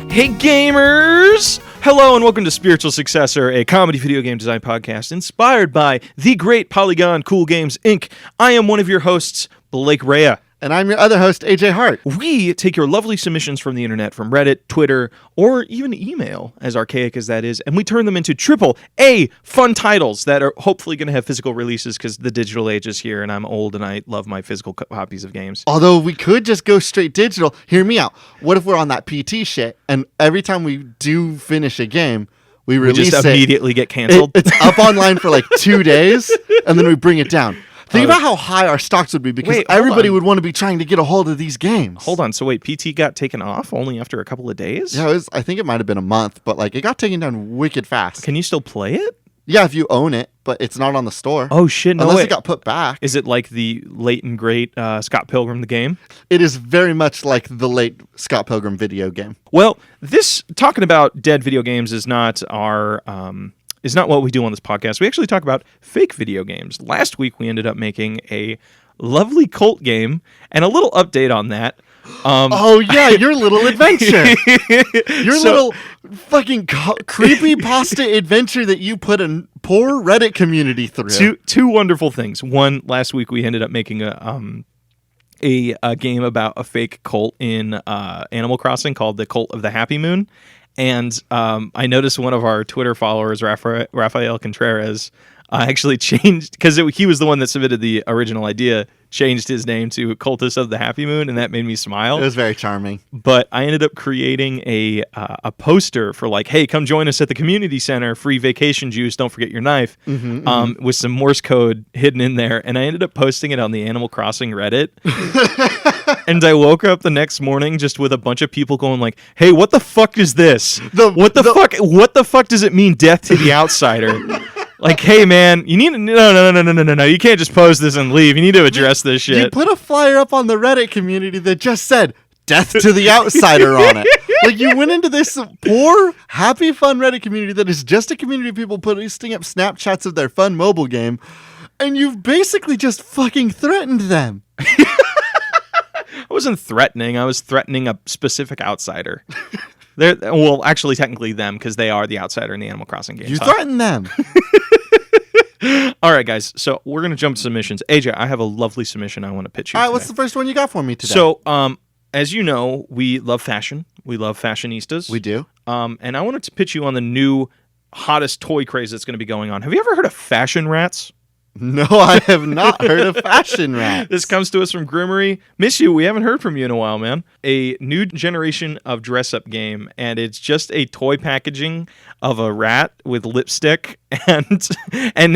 Hey gamers! Hello and welcome to Spiritual Successor, a comedy video game design podcast inspired by the great Polygon Cool Games Inc. I am one of your hosts, Blake Rea. And I'm your other host, AJ Hart. We take your lovely submissions from the internet, from Reddit, Twitter, or even email, as archaic as that is, and we turn them into AAA fun titles that are hopefully going to have physical releases because the digital age is here and I'm old and I love my physical copies of games. Although we could just go straight digital. Hear me out. What if we're on that PT shit and every time we do finish a game, we release just immediately get canceled? It's up online for like 2 days and then we bring it down. Think about how high our stocks would be because everybody would want to be trying to get a hold of these games. Hold on. So wait, PT got taken off only after a couple of days? Yeah, I think it might have been a month, but like it got taken down wicked fast. Can you still play it? Yeah, if you own it, but it's not on the store. Oh shit, no Unless way. it got put back. Is it like the late and great Scott Pilgrim the game? It is very much like the late Scott Pilgrim video game. Well, this talking about dead video games is not our is not what we do on this podcast. We actually talk about fake video games. Last week we ended up making a lovely cult game and a little update on that. Oh yeah, your little adventure. Your little fucking creepy pasta adventure that you put a poor Reddit community through. Two wonderful things. One, last week we ended up making a game about a fake cult in Animal Crossing called the Cult of the Happy Moon. And I noticed one of our Twitter followers, Rafael Contreras, actually changed, because he was the one that submitted the original idea, changed his name to Cultist of the Happy Moon, and that made me smile. It was very charming. But I ended up creating a poster for like, hey, come join us at the community center, free vacation juice, don't forget your knife, with some Morse code hidden in there. And I ended up posting it on the Animal Crossing Reddit. And I woke up the next morning just with a bunch of people going like, hey, what the fuck is this? What the fuck does it mean, death to the outsider? Like, hey, man, you need to... No. You can't just post this and leave. You need to address this shit. You put a flyer up on the Reddit community that just said, death to the outsider on it. Like, you went into this poor, happy, fun Reddit community that is just a community of people posting up Snapchats of their fun mobile game, and you've basically just fucking threatened them. I wasn't threatening. I was threatening a specific outsider. Well, actually, technically them, because they are the outsider in the Animal Crossing game. You threatened them. All right, guys. So we're going to jump to submissions. AJ, I have a lovely submission I want to pitch you. All right, today. what's the first one you got for me today? So, as you know, we love fashion. We love fashionistas. We do. And I wanted to pitch you on the new hottest toy craze that's going to be going on. Have you ever heard of fashion rats? No, I have not heard of fashion rats. This comes to us from Grimmery. Miss you. We haven't heard from you in a while, man. A new generation of dress-up game, and it's just a toy packaging of a rat with lipstick and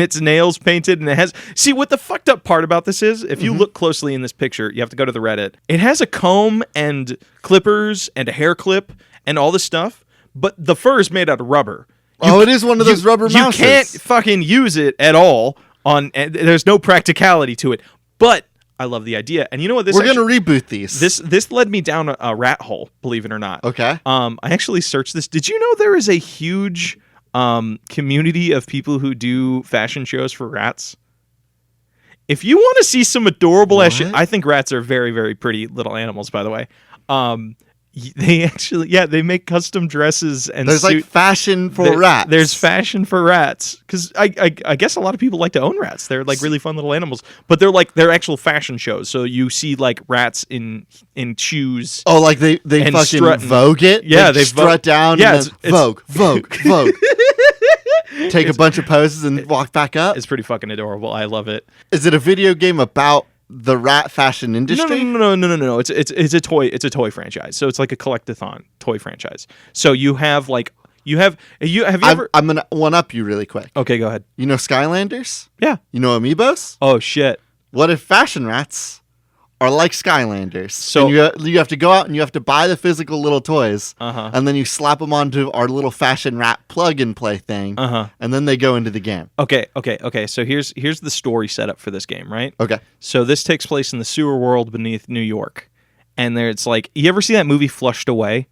its nails painted, and it has... See, what the fucked up part about this is, if you look closely in this picture, you have to go to the Reddit. It has a comb and clippers and a hair clip and all this stuff, but the fur is made out of rubber. It is one of those rubber mouses. You can't fucking use it at all. There's no practicality to it, but I love the idea. And you know what? We're going to reboot these. This led me down a rat hole, believe it or not. Okay. I actually searched this. Did you know there is a huge community of people who do fashion shows for rats? If you want to see some adorable ass shit, I think rats are very, very pretty little animals, by the way. They actually, they make custom dresses and there's like fashion for rats. There's fashion for rats because I guess a lot of people like to own rats. They're like really fun little animals, but they're actual fashion shows. So you see like rats in shoes. Oh, like they fucking strutting. Vogue it. Yeah, they strut down. Yeah, and then Vogue. Take a bunch of poses and walk back up. It's pretty fucking adorable. I love it. Is it a video game about the rat fashion industry? No. It's a toy franchise. So it's like a collect-a-thon toy franchise. So you have ever? I'm gonna one up you really quick. Okay, go ahead. You know Skylanders? Yeah. You know Amiibos? Oh shit. What if fashion rats are like Skylanders? So and you have to go out and you have to buy the physical little toys, Uh-huh. and then you slap them onto our little fashion rat plug and play thing, Uh-huh. and then they go into the game. Okay. So here's the story setup for this game, right? Okay. So this takes place in the sewer world beneath New York, and there it's like, you ever see that movie Flushed Away?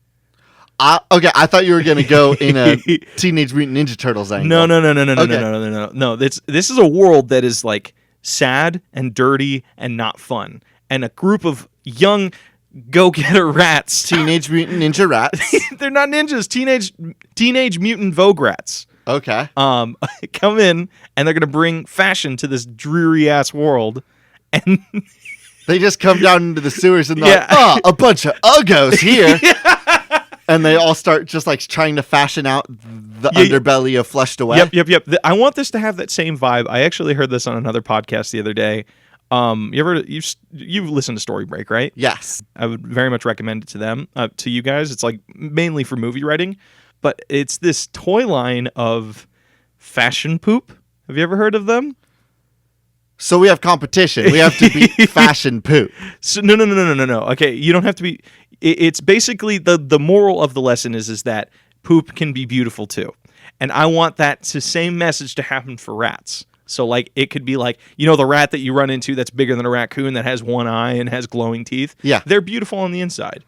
Okay, I thought you were gonna go in a Teenage Mutant Ninja Turtles angle. No. This is a world that is like sad and dirty and not fun, and a group of young go-getter rats. Teenage Mutant Ninja Rats. They're not ninjas. Teenage Mutant Vogue rats. Okay. Come in, and they're gonna bring fashion to this dreary ass world, and they just come down into the sewers and they're like, a bunch of uggos here. And they all start just like trying to fashion out the underbelly of Flushed Away. Yep. I want this to have that same vibe. I actually heard this on another podcast the other day. You've listened to Story Break, right? Yes. I would very much recommend it to them, to you guys. It's like mainly for movie writing, but it's this toy line of fashion poop. Have you ever heard of them? So we have competition. We have to beat fashion poop. So no. Okay, you don't have to be. It's basically the moral of the lesson is that poop can be beautiful too, and I want that same message to happen for rats. So like it could be like, the rat that you run into that's bigger than a raccoon that has one eye and has glowing teeth. Yeah, they're beautiful on the inside.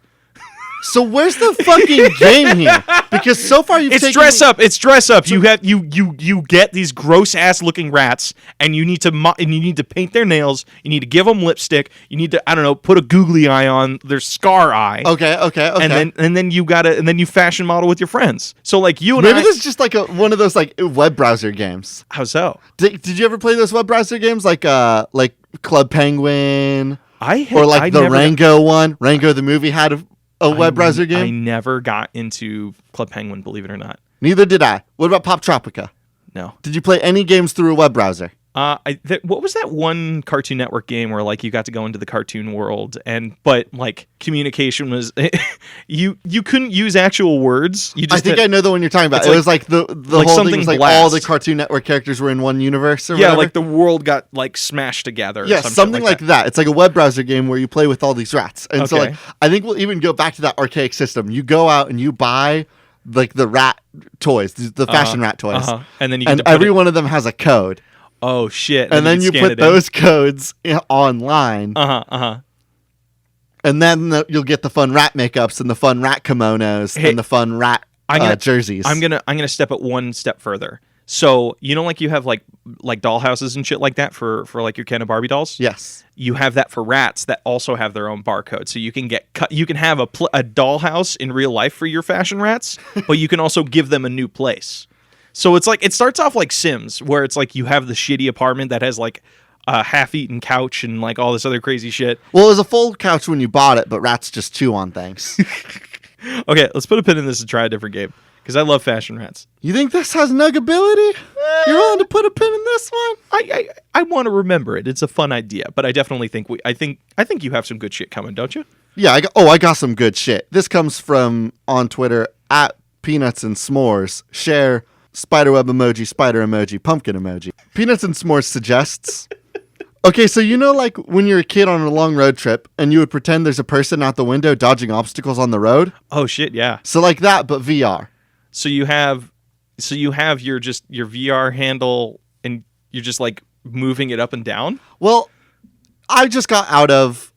So where's the fucking game here? Because so far It's dress up. You get these gross ass looking rats, and you need to paint their nails. You need to give them lipstick. You need to put a googly eye on their scar eye. Okay. And then you fashion model with your friends. So like you and maybe this is just like one of those like web browser games. How so? Did you ever play those web browser games like Club Penguin? Or the Rango one. Rango the movie had a web browser game? I never got into Club Penguin, believe it or not. Neither did I. What about Pop Tropica? No. Did you play any games through a web browser? What was that one Cartoon Network game where like you got to go into the cartoon world but like communication was you couldn't use actual words. I think I know the one you're talking about. It was like the whole thing was like all the Cartoon Network characters were in one universe or whatever. Like the world got like smashed together. Yeah, something like that. It's like a web browser game where you play with all these rats. And so like I think we'll even go back to that archaic system. You go out and you buy like the rat toys, the fashion rat toys. And then every one of them has a code. Oh shit! And then you put those codes online. And then you'll get the fun rat makeups and the fun rat kimonos and the fun rat jerseys. I'm gonna step it one step further. So like you have like dollhouses and shit like that for like your Ken and Barbie dolls. Yes. You have that for rats that also have their own barcode. So you can you can have a dollhouse in real life for your fashion rats, but you can also give them a new place. So it's like it starts off like Sims, where it's like you have the shitty apartment that has like a half-eaten couch and like all this other crazy shit. Well, it was a full couch when you bought it, but rats just chew on things. Okay, let's put a pin in this and try a different game because I love fashion rats. You think this has nuggability? You're willing to put a pin in this one? I want to remember it. It's a fun idea, but I definitely think I think you have some good shit coming, don't you? Yeah, I got some good shit. This comes from on Twitter at Peanuts and S'mores. Share spiderweb emoji, spider emoji, pumpkin emoji. Peanuts and S'mores suggests, okay, so like when you're a kid on a long road trip and you would pretend there's a person out the window dodging obstacles on the road? Oh shit, yeah. So like that, but VR. So you have your VR handle and you're just like moving it up and down? Well, I just got out of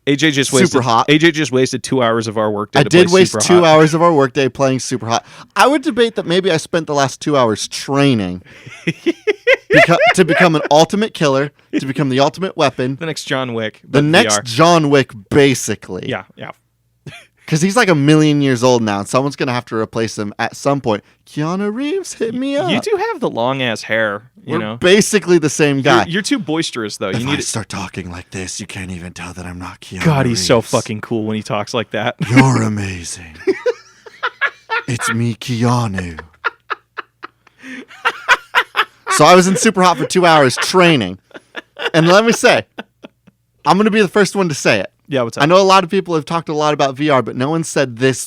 AJ just wasted 2 hours of our workday. I did waste 2 hours of our workday playing Super Hot. I would debate that maybe I spent the last 2 hours training to become an ultimate killer, to become the ultimate weapon. The next John Wick. The next VR. John Wick, basically. Yeah. Because he's like 1,000,000 years old now, and someone's going to have to replace him at some point. Keanu Reeves, hit me up. You do have the long-ass hair, We're basically the same guy. You're too boisterous, though. If I start talking like this, you can't even tell that I'm not Keanu God, he's Reeves. so fucking cool when he talks like that. You're amazing. It's me, Keanu. So I was in Super Hot for 2 hours training. And let me say, I'm going to be the first one to say it. Yeah, what's up? I know a lot of people have talked a lot about VR, but no one said this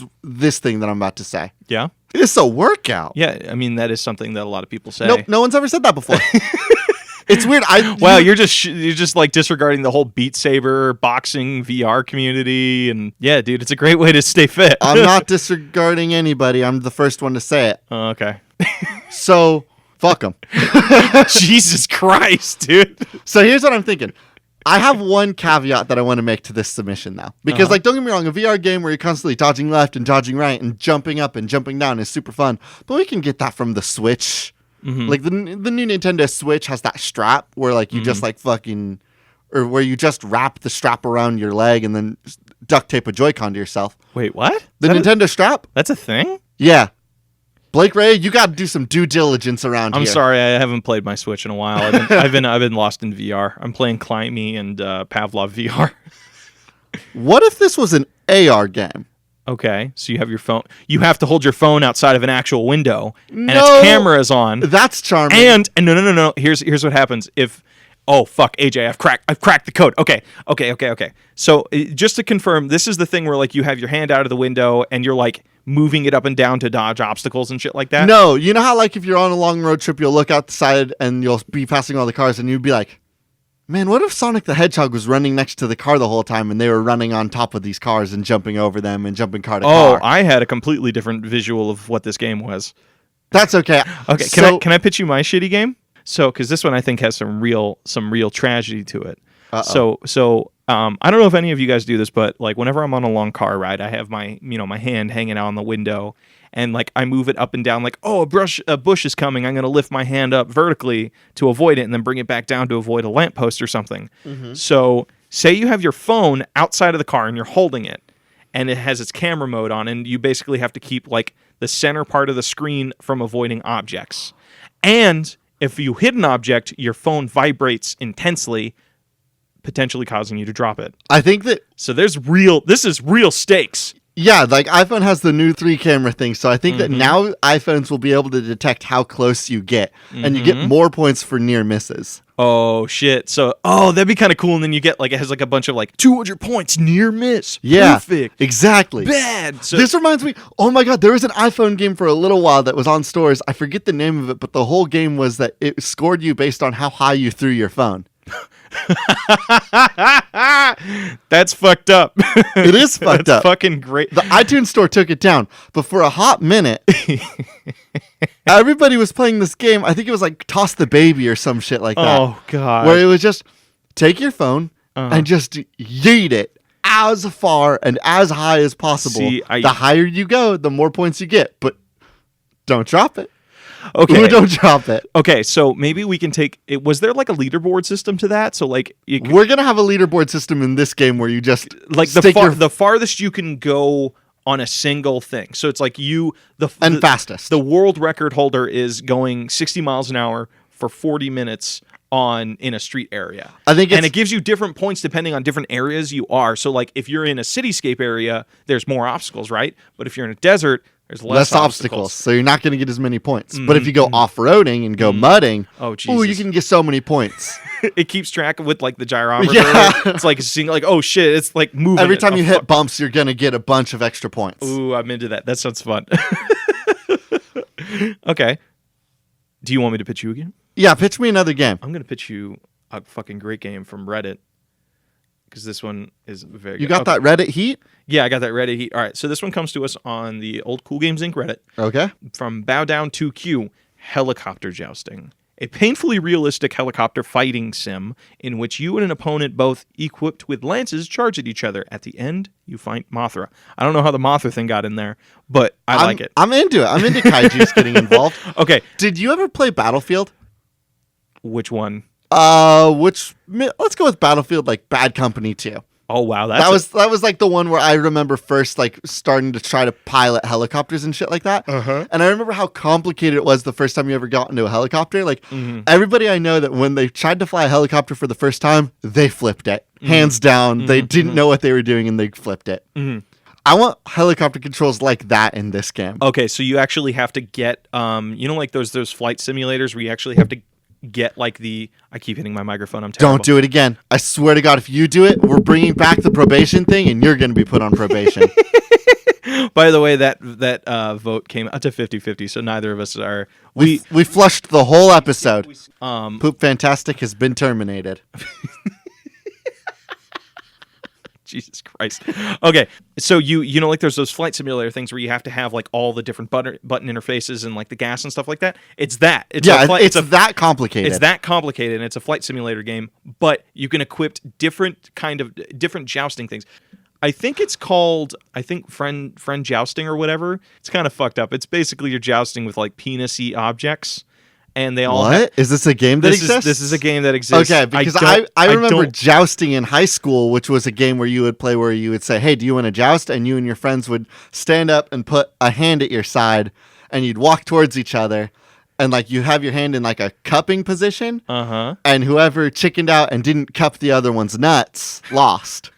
thing that I'm about to say. Yeah? It's a workout. Yeah, I mean, that is something that a lot of people say. Nope, no one's ever said that before. It's weird. You're just like disregarding the whole Beat Saber boxing VR community, and yeah, dude, it's a great way to stay fit. I'm not disregarding anybody. I'm the first one to say it. Oh, okay. So, fuck them. Jesus Christ, dude. So here's what I'm thinking. I have one caveat that I want to make to this submission now. Because, don't get me wrong, a VR game where you're constantly dodging left and dodging right and jumping up and jumping down is super fun. But we can get that from the Switch. Mm-hmm. Like, the new Nintendo Switch has that strap where, like, you just, like, fucking... Or where you just wrap the strap around your leg and then duct tape a Joy-Con to yourself. Wait, what? The Nintendo strap? That's a thing? Yeah. Blake Ray, you got to do some due diligence around here. I'm sorry, I haven't played my Switch in a while. I've been lost in VR. I'm playing Climb Me and Pavlov VR. What if this was an AR game? Okay, so you have your phone. You have to hold your phone outside of an actual window, and No, its camera is on. That's charming. And no. Here's what happens if. Oh fuck, AJ, I've cracked the code. Okay. So just to confirm, this is the thing where like you have your hand out of the window and you're like moving it up and down to dodge obstacles and shit like that. No, you know how like if you're on a long road trip, you'll look out the side and you'll be passing all the cars, and you'd be like, man, what if Sonic the Hedgehog was running next to the car the whole time and they were running on top of these cars and jumping over them and jumping car to car? Oh, I had a completely different visual of what this game was. That's okay. Okay, can I pitch you my shitty game? So, because this one I think has some real tragedy to it. Uh-oh. So I don't know if any of you guys do this, but like whenever I'm on a long car ride, I have my hand hanging out on the window, and like I move it up and down. Like, oh, a bush is coming. I'm gonna lift my hand up vertically to avoid it, and then bring it back down to avoid a lamppost or something. Mm-hmm. So, say you have your phone outside of the car and you're holding it, and it has its camera mode on, and you basically have to keep like the center part of the screen from avoiding objects, and if you hit an object, your phone vibrates intensely, potentially causing you to drop it. I think that... So this is real stakes. Yeah, like iPhone has the new 3-camera thing, so I think that now iPhones will be able to detect how close you get, and you get more points for near misses. Oh, shit. So, that'd be kind of cool, and then you get, like, it has, like, a bunch of, like, 200 points, near miss. Yeah, perfect. Exactly. Bad. So, this reminds me, oh my god, there was an iPhone game for a little while that was on stores. I forget the name of it, but the whole game was that it scored you based on how high you threw your phone. That's fucked up. It is fucked That's up. Fucking great. The iTunes store took it down, but for a hot minute, everybody was playing this game. I think it was like Toss the Baby or some shit like that. Oh god. Where it was just take your phone and just yeet it as far and as high as possible. See, the higher you go, the more points you get, but don't drop it. Okay. Ooh, don't drop it. Okay, so maybe we can take it. Was there like a leaderboard system to that? So like we're gonna have a leaderboard system in this game where you just like the farthest you can go on a single thing. So it's like the fastest. The world record holder is going 60 miles an hour for 40 minutes in a street area. And it gives you different points depending on different areas you are. So like if you're in a cityscape area, there's more obstacles, right? But if you're in a desert, there's less obstacles. So you're not going to get as many points. Mm-hmm. But if you go off-roading and go mudding, you can get so many points. It keeps track with like the gyrometer. Yeah. It's like seeing like, oh shit, it's like moving. Every time you hit bumps, you're going to get a bunch of extra points. Ooh, I'm into that. That sounds fun. Okay. Do you want me to pitch you again? Yeah, pitch me another game. I'm going to pitch you a fucking great game from Reddit. Because this one is very good. You got that Reddit heat? Yeah, I got that Reddit heat. All right, so this one comes to us on the Old Cool Games Inc. Reddit. Okay. From Bow Down 2Q, Helicopter Jousting. A painfully realistic helicopter fighting sim in which you and an opponent, both equipped with lances, charge at each other. At the end, you fight Mothra. I don't know how the Mothra thing got in there, but I like it. I'm into it. I'm into kaijus getting involved. Okay. Did you ever play Battlefield? Which one? Let's go with Battlefield, like Bad Company 2. Oh wow, that was like the one where I remember first like starting to try to pilot helicopters and shit like that. Uh-huh. And I remember how complicated it was the first time you ever got into a helicopter. Like everybody I know that when they tried to fly a helicopter for the first time, they flipped it. Hands down, they didn't know what they were doing and they flipped it. I want helicopter controls like that in this game. Okay, so you actually have to get like those flight simulators where you actually have to get like I keep hitting my microphone. I'm terrible. Don't do it again. I swear to God, if you do it, we're bringing back the probation thing, and you're going to be put on probation. By the way, that vote came out to 50-50, so neither of us are. We flushed the whole episode. Poop Fantastic has been terminated. Jesus Christ. Okay, so you know like there's those flight simulator things where you have to have like all the different button interfaces and like the gas and stuff like that. It's that. It's that complicated. It's that complicated, and it's a flight simulator game, but you can equip different jousting things. I think it's called friend jousting or whatever. It's kind of fucked up. It's basically you're jousting with like penis-y objects. and they all What? Is this a game that exists? This is a game that exists. Okay, because I remember jousting in high school, which was a game where you would play where you would say, hey, do you want to joust? And you and your friends would stand up and put a hand at your side, and you'd walk towards each other. And, like, you have your hand in, like, a cupping position. Uh-huh. And whoever chickened out and didn't cup the other one's nuts lost.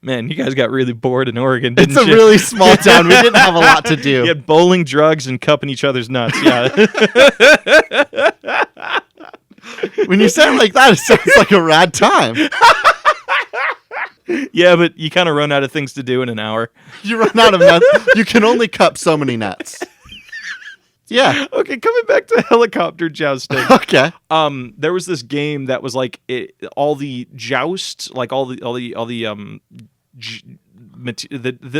Man, you guys got really bored in Oregon, didn't you? It's a really small town. We didn't have a lot to do. You had bowling, drugs, and cupping each other's nuts. Yeah. When you say it like that, it sounds like a rad time. Yeah, but you kind of run out of things to do in an hour. You run out of nuts. You can only cup so many nuts. Yeah. Okay, coming back to helicopter jousting. Okay. There was this game that was like all the joust, like all the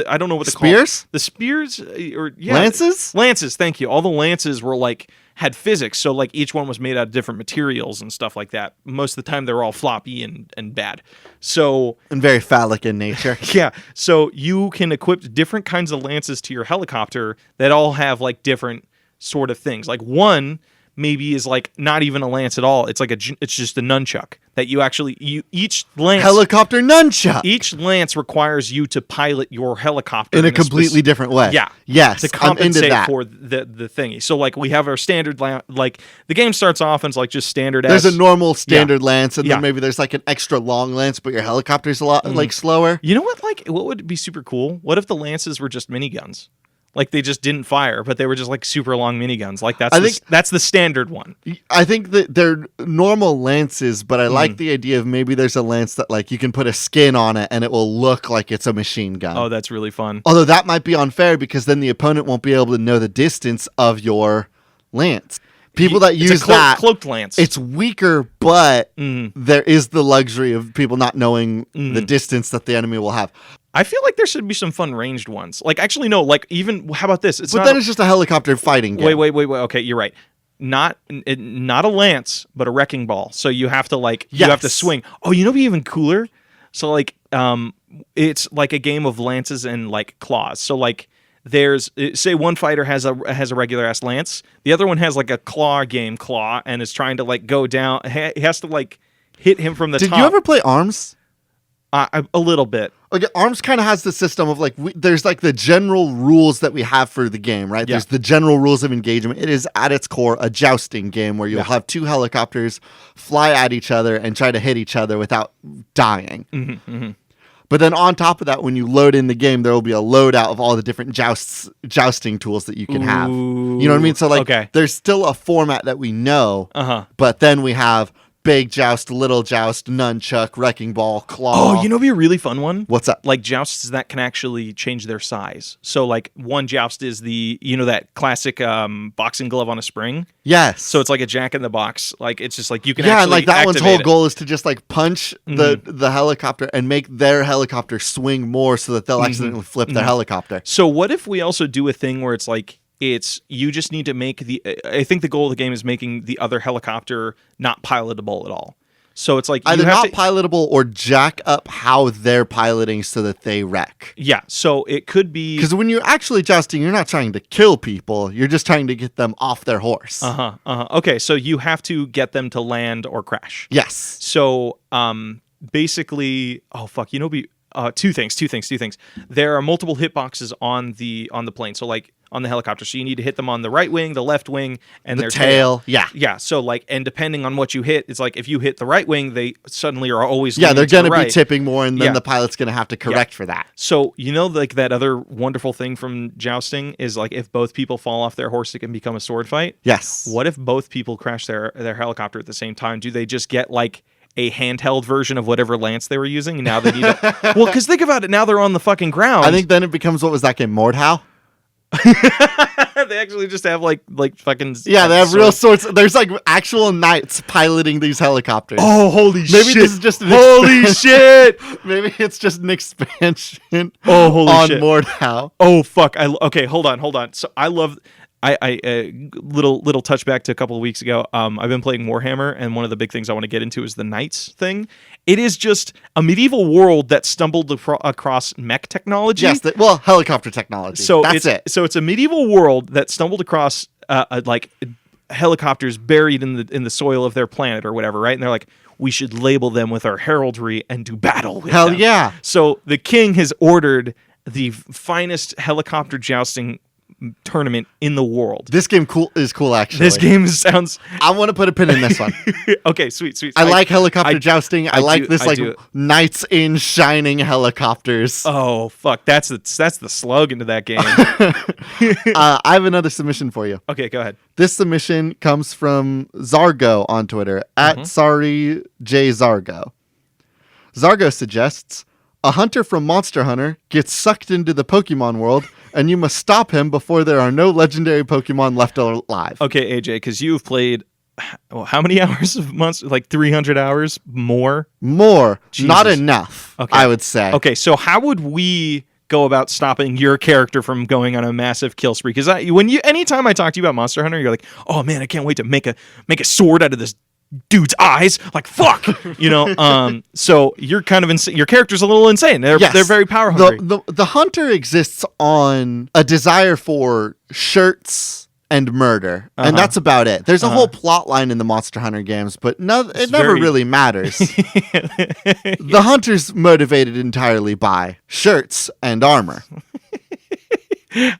I don't know what the spears. The spears or lances. Lances. Thank you. All the lances were like had physics, so like each one was made out of different materials and stuff like that. Most of the time, they were all floppy and bad. So and very phallic in nature. Yeah. So you can equip different kinds of lances to your helicopter that all have like different sort of things. Like one maybe is like not even a lance at all. It's like it's just a nunchuck that each lance helicopter nunchuck. Each lance requires you to pilot your helicopter in a completely different way. Yeah. Yes. To compensate for the thingy. So like we have our standard like the game starts off and it's like just standard. There's a normal standard lance, and then maybe there's like an extra long lance, but your helicopter's a lot like slower. You know what? Like what would be super cool? What if the lances were just miniguns? Like they just didn't fire, but they were just like super long miniguns. Like that's the standard one. I think that they're normal lances, but I like the idea of maybe there's a lance that like you can put a skin on it and it will look like it's a machine gun. Oh, that's really fun. Although that might be unfair because then the opponent won't be able to know the distance of your lance. People that use that cloaked lance. It's weaker, but there is the luxury of people not knowing the distance that the enemy will have. I feel like there should be some fun ranged ones. Like, actually, no. Like, even how about this? It's just a helicopter fighting game. Wait. Okay, you're right. Not a lance, but a wrecking ball. So you have to you have to swing. Oh, you know, what'd be even cooler. So like, it's like a game of lances and like claws. So like, there's say one fighter has a regular ass lance. The other one has like a claw and is trying to like go down. He has to like hit him from the top. Did you ever play Arms? A little bit. Okay, Arms kind of has the system of like there's like the general rules that we have for the game, right? Yeah. There's the general rules of engagement. It is at its core a jousting game where you'll have two helicopters fly at each other and try to hit each other without dying. But then on top of that, when you load in the game, there will be a loadout of all the different jousting tools that you can have. You know what I mean? So like, there's still a format that we know, but then we have big joust, little joust, nunchuck, wrecking ball, claw. Oh, you know, be a really fun one. What's that? Like jousts that can actually change their size. So like one joust is that classic boxing glove on a spring. Yes. So it's like a Jack in the Box. Like it's just like you can. Yeah, actually and like that one's whole goal is to just like punch the helicopter and make their helicopter swing more so that they'll accidentally flip their helicopter. So what if we also do a thing where it's like, you just need to make I think the goal of the game is making the other helicopter not pilotable at all. So it's like either not pilotable or jack up how they're piloting so that they wreck. Yeah. So it could be because when you're actually jousting, you're not trying to kill people. You're just trying to get them off their horse. Okay. So you have to get them to land or crash. Yes. So basically, two things. There are multiple hitboxes on the plane. So like on the helicopter. So you need to hit them on the right wing, the left wing, and their tail. Yeah. Yeah. So like, and depending on what you hit, it's like if you hit the right wing, they suddenly are always they're going to be tipping more, and then the pilot's going to have to correct for that. So you know, like that other wonderful thing from jousting is like if both people fall off their horse, it can become a sword fight. Yes. What if both people crash their helicopter at the same time? Do they just get like a handheld version of whatever lance they were using? And now they need to... Well, because think about it. Now they're on the fucking ground. I think then it becomes, what was that game? Mordhau? They actually just have like fucking... Yeah, they have real swords. There's like actual knights piloting these helicopters. Oh, holy shit. Maybe this is just an shit. Maybe it's just an expansion on shit. Mordhau. Oh, fuck. Okay, hold on. So I love... little touchback to a couple of weeks ago. I've been playing Warhammer, and one of the big things I want to get into is the Knights thing. It is just a medieval world that stumbled across mech technology. Yes, helicopter technology. So that's it. So it's a medieval world that stumbled across like helicopters buried in the soil of their planet or whatever, right? And they're like, we should label them with our heraldry and do battle with Hell them. yeah. So the king has ordered the finest helicopter jousting tournament in the world. This game is cool, actually. This game sounds... I want to put a pin in this one. Okay, sweet. I like helicopter jousting. I like this do. knights in shining helicopters. Oh, fuck. That's the slogan to that game. I have another submission for you. Okay, go ahead. This submission comes from Zargo on Twitter, at Sorry J Zargo. Zargo suggests, a hunter from Monster Hunter gets sucked into the Pokemon world, and you must stop him before there are no legendary Pokemon left alive. Okay, AJ, because you've played... how many hours of Monster? Like 300 hours? More? More. Jesus. Not enough, Okay. I would say. Okay, so how would we go about stopping your character from going on a massive kill spree? Because anytime I talk to you about Monster Hunter, you're like, oh man, I can't wait to make a sword out of this dude's eyes. Like, fuck, so you're kind of insane. Your character's a little insane. They're very power hungry. The hunter exists on a desire for shirts and murder, and that's about it. There's a whole plot line in the Monster Hunter games, but it never really matters. The hunter's motivated entirely by shirts and armor.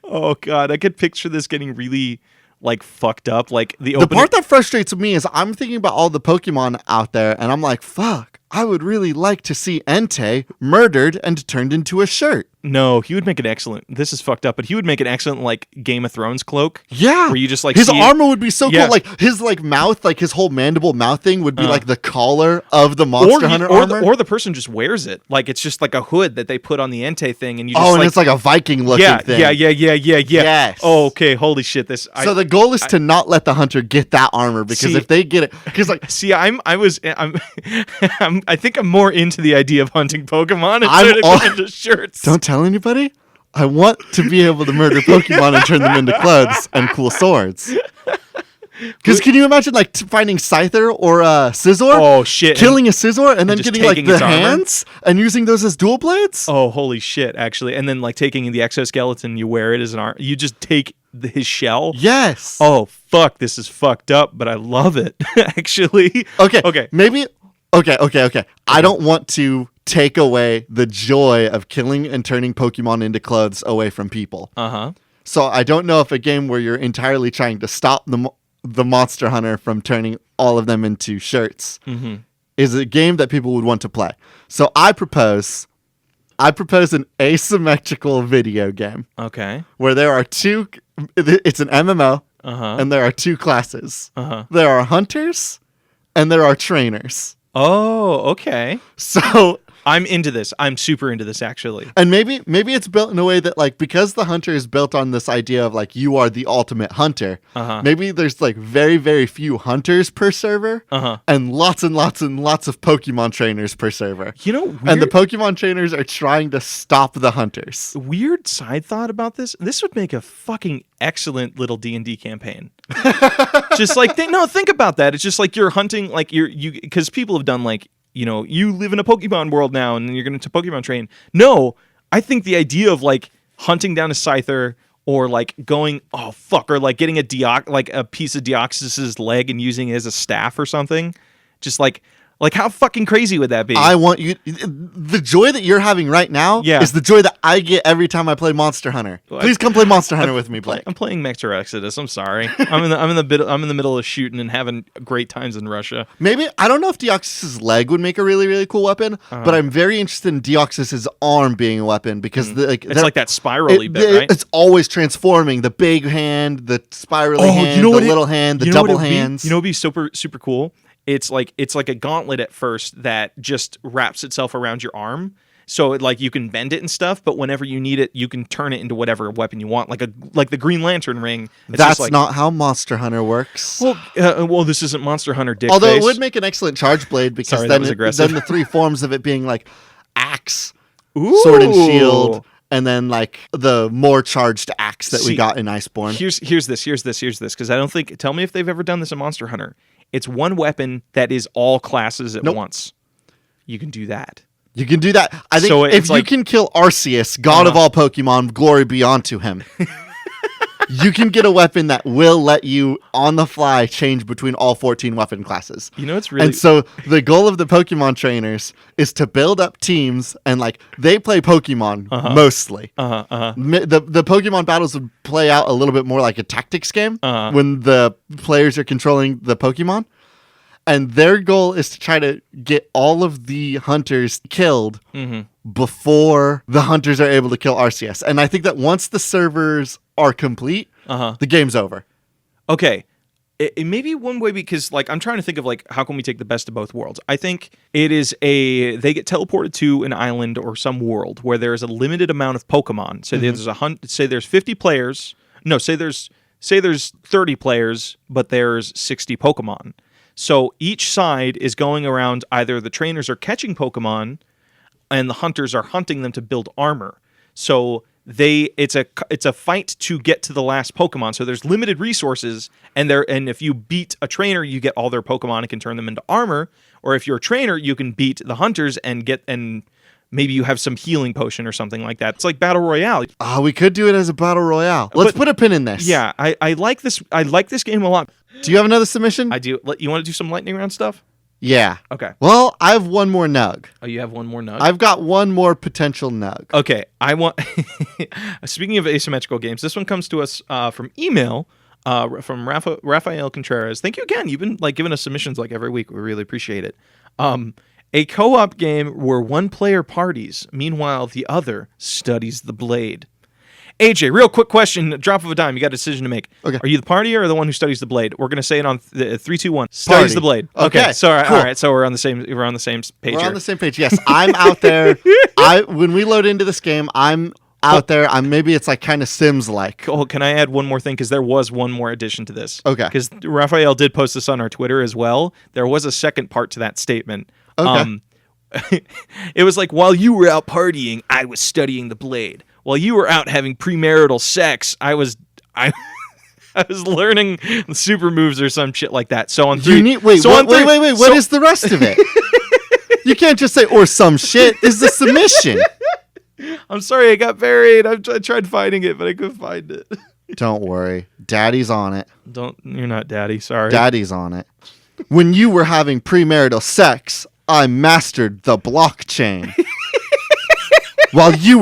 Oh god, I could picture this getting really like fucked up. Like the part that frustrates me is I'm thinking about all the Pokemon out there, and I'm like, fuck, I would really like to see Entei murdered and turned into a shirt. No, he would make an excellent... This is fucked up, but he would make an excellent, like, Game of Thrones cloak. Yeah. Where you just, like, his armor would be so cool. Like, his, like, mouth, like, his whole mandible mouth thing would be, like, the collar of the Monster Hunter armor. Or the person just wears it. Like, it's just, like, a hood that they put on the Entei thing, and you just, and it's, like, a Viking-looking thing. Yeah. Yes. Oh, okay, holy shit. So the goal is to not let the hunter get that armor, because if they get it... Because, like... See, I think I'm more into the idea of hunting Pokemon and turning them into shirts. Don't tell anybody. I want to be able to murder Pokemon and turn them into clothes and cool swords. Because can you imagine like finding Scyther or Scizor? Oh shit! Killing a Scizor and then getting like the hands and using those as dual blades? Oh holy shit! Actually, and then like taking the exoskeleton, you wear it as an arm. You just take his shell. Yes. Oh fuck! This is fucked up, but I love it. Actually. Okay. Maybe. Okay. I don't want to take away the joy of killing and turning Pokemon into clothes away from people. So I don't know if a game where you're entirely trying to stop the Monster Hunter from turning all of them into shirts is a game that people would want to play. So I propose an asymmetrical video game. Okay. Where there are two... It's an MMO, and there are two classes. There are hunters, and there are trainers. Oh, okay. So... I'm into this. I'm super into this, actually. And maybe it's built in a way that, like, because the hunter is built on this idea of, like, you are the ultimate hunter, maybe there's, like, very, very few hunters per server, and lots of Pokemon trainers per server. You know, and the Pokemon trainers are trying to stop the hunters. Weird side thought about this. This would make a fucking excellent little D&D campaign. Just, like, think about that. It's just, like, you're hunting, like, because people have done, like, you live in a Pokemon world now and you're going to Pokemon train. No, I think the idea of like hunting down a Scyther or like going, or like getting a piece of Deoxys's leg and using it as a staff or something. Just like how fucking crazy would that be? I want you... The joy that you're having right now is the joy that I get every time I play Monster Hunter. Please come play Monster Hunter with me, Blake. I'm playing Mector Exodus. I'm sorry. I'm in the middle of shooting and having great times in Russia. Maybe... I don't know if Deoxys's leg would make a really, really cool weapon, but I'm very interested in Deoxys's arm being a weapon because... It's like that spirally bit, right? It's always transforming. The big hand, the spirally hand, the little hand, the double hands. You know what would be super, super cool? It's like a gauntlet at first that just wraps itself around your arm. So you can bend it and stuff, but whenever you need it, you can turn it into whatever weapon you want, like the Green Lantern ring. That's not how Monster Hunter works. Well, this isn't Monster Hunter dick Although face. it would make an excellent charge blade because then the three forms of it being like axe, sword and shield, and then like the more charged axe that we got in Iceborne. Here's this because I don't think... Tell me if they've ever done this in Monster Hunter. It's one weapon that is all classes at once. You can do that. You can do that. I think if you can kill Arceus, god of all Pokemon, glory be unto him. you can get a weapon that will let you on the fly change between all 14 weapon classes. You know, it's really... And so the goal of the Pokemon trainers is to build up teams, and like they play Pokemon mostly. The Pokemon battles would play out a little bit more like a tactics game when the players are controlling the Pokemon. And their goal is to try to get all of the hunters killed before the hunters are able to kill Arceus. And I think that once the servers are complete, the game's over. Okay. It may be one way because, like, I'm trying to think of, like, how can we take the best of both worlds? I think it is they get teleported to an island or some world where there's a limited amount of Pokemon. So say there's 50 players. No, say there's 30 players, but there's 60 Pokemon. So each side is going around, either the trainers are catching Pokemon and the hunters are hunting them to build armor. So it's a fight to get to the last Pokemon. So there's limited resources, and if you beat a trainer, you get all their Pokemon and can turn them into armor. Or if you're a trainer, you can beat the hunters and maybe you have some healing potion or something like that. It's like Battle Royale. We could do it as a Battle Royale. Let's put a pin in this. Yeah, I like this. I like this game a lot. Do you have another submission? I do. You want to do some lightning round stuff? Yeah. Okay. Well, I have one more nug. Oh, you have one more nug? I've got one more potential nug. Okay. I want... Speaking of asymmetrical games, this one comes to us from email from Rafael Contreras. Thank you again. You've been giving us submissions every week. We really appreciate it. A co-op game where one player parties, meanwhile the other studies the blade. AJ, real quick question, drop of a dime. You got a decision to make. Okay. Are you the partier or the one who studies the blade? We're going to say it on 3, 2, 1. Studies the blade. Okay. So cool. All right. So we're on the same page. We're here. on the same page. Yes, I'm out there. When we load into this game, I'm out there. Maybe it's like kind of Sims-like. Oh, can I add one more thing? Because there was one more addition to this. Okay. Because Raphael did post this on our Twitter as well. There was a second part to that statement. Okay. It was like, while you were out partying, I was studying the blade. While you were out having premarital sex, I was learning super moves or some shit like that. So on three. Wait. What is the rest of it? You can't just say "or some shit." Is the submission? I'm sorry, I got buried. I tried finding it, but I couldn't find it. Don't worry, Daddy's on it. You're not Daddy. Sorry. Daddy's on it. When you were having premarital sex, I mastered the blockchain. While you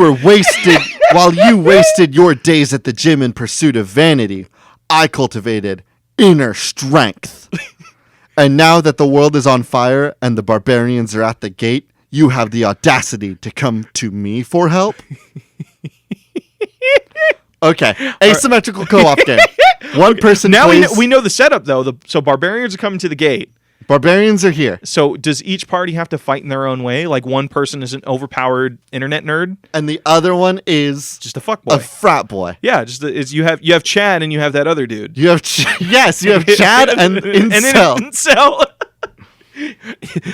wasted your days at the gym in pursuit of vanity, I cultivated inner strength. And now that the world is on fire and the barbarians are at the gate, you have the audacity to come to me for help? Okay, asymmetrical co-op game. One person now plays... we know the setup, though. So barbarians are coming to the gate. Barbarians are here. So does each party have to fight in their own way? Like one person is an overpowered internet nerd, and the other one is just a fuckboy, a frat boy. Yeah, you have Chad and you have that other dude. You have Chad and Incel.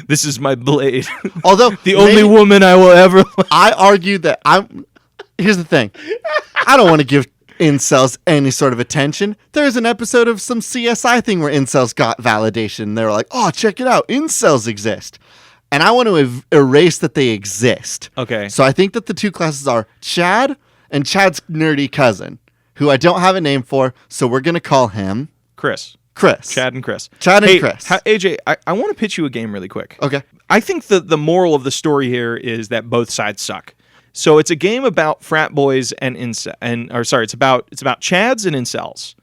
This is my blade. Although the only woman I will ever. I argue that Here's the thing. I don't want to give incels any sort of attention. There's an episode of some CSI thing where incels got validation. They were like, oh, check it out. Incels exist. And I want to erase that they exist. Okay. So I think that the two classes are Chad and Chad's nerdy cousin, who I don't have a name for, so we're going to call him... Chris. Chad and Chris. AJ, I want to pitch you a game really quick. Okay. I think the moral of the story here is that both sides suck. So it's a game about frat boys and it's about Chads and incels.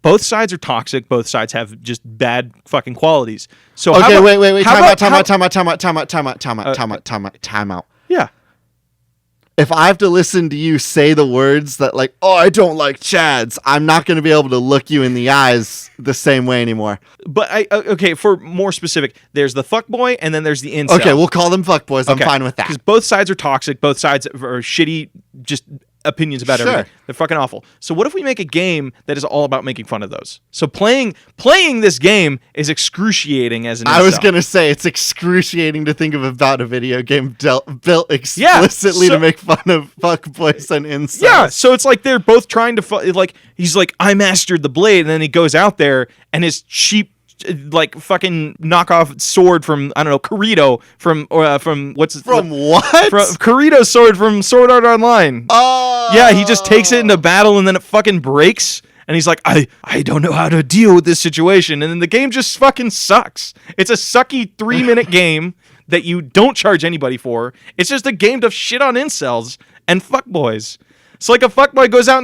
Both sides are toxic. Both sides have just bad fucking qualities. So okay, wait. Time out. Yeah. If I have to listen to you say the words that like, oh, I don't like Chads, I'm not going to be able to look you in the eyes the same way anymore. But for more specific, there's the fuckboy and then there's the incel. Okay, we'll call them fuckboys. I'm fine with that. Because both sides are toxic. Both sides are shitty, just opinions about everything. They're fucking awful. So what if we make a game that is all about making fun of those? So playing this game is excruciating as an incel. I was going to say it's excruciating to think about a video game built explicitly to make fun of fuckboys and incels. Yeah, so it's like they're both trying to he's like, I mastered the blade, and then he goes out there and his cheap fucking knockoff sword from I don't know Corito from Corito's sword from Sword Art Online. Oh yeah, he just takes it into battle and then it fucking breaks And he's like, I don't know how to deal with this situation. And then the game just fucking sucks. It's a sucky 3-minute game that you don't charge anybody for. It's just a game to shit on incels and fuckboys. So like a fuckboy goes out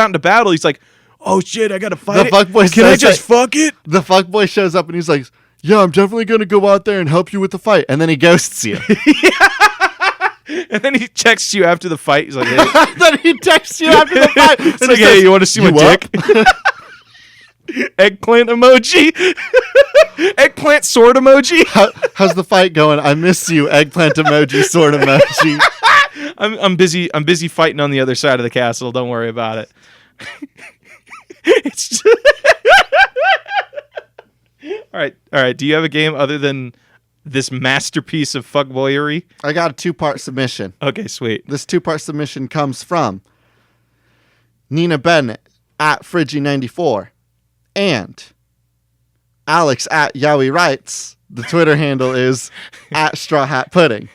into battle. He's like, oh shit, I gotta fight. Can I just fuck it? The fuckboy shows up and he's like, yeah, I'm definitely gonna go out there and help you with the fight. And then he ghosts you. And then he texts you after the fight. He's like, hey. Then he texts you after the fight. It's like, hey, you want to see my dick? Eggplant emoji. Eggplant sword emoji. How's the fight going? I miss you. Eggplant emoji, sword emoji. I'm busy fighting on the other side of the castle. Don't worry about it. It's just... All right. Do you have a game other than this masterpiece of fuckboyery? I got a 2-part submission. Okay, sweet. This 2-part submission comes from Nina Bennett at Friggy94 and Alex at Yowie Writes. The Twitter handle is at Straw Hat Pudding.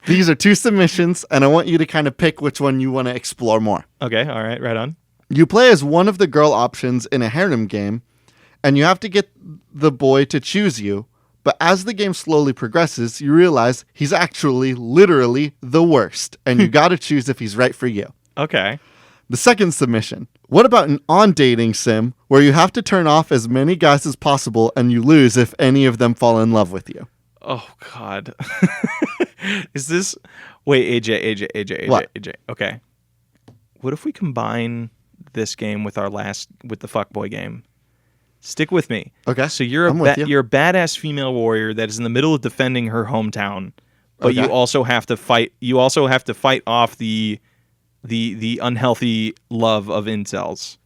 These are 2 submissions, and I want you to kind of pick which one you want to explore more. Okay, all right, right on. You play as one of the girl options in a harem game, and you have to get the boy to choose you. But as the game slowly progresses, you realize he's actually literally the worst, and you got to choose if he's right for you. Okay. The second submission. What about an on-dating sim where you have to turn off as many guys as possible and you lose if any of them fall in love with you? Oh, God. Is this... Wait, AJ. What? AJ. Okay. What if we combine this game with the fuckboy game? Stick with me. Okay. So you're a badass female warrior that is in the middle of defending her hometown, but you also have to fight. You also have to fight off the unhealthy love of incels.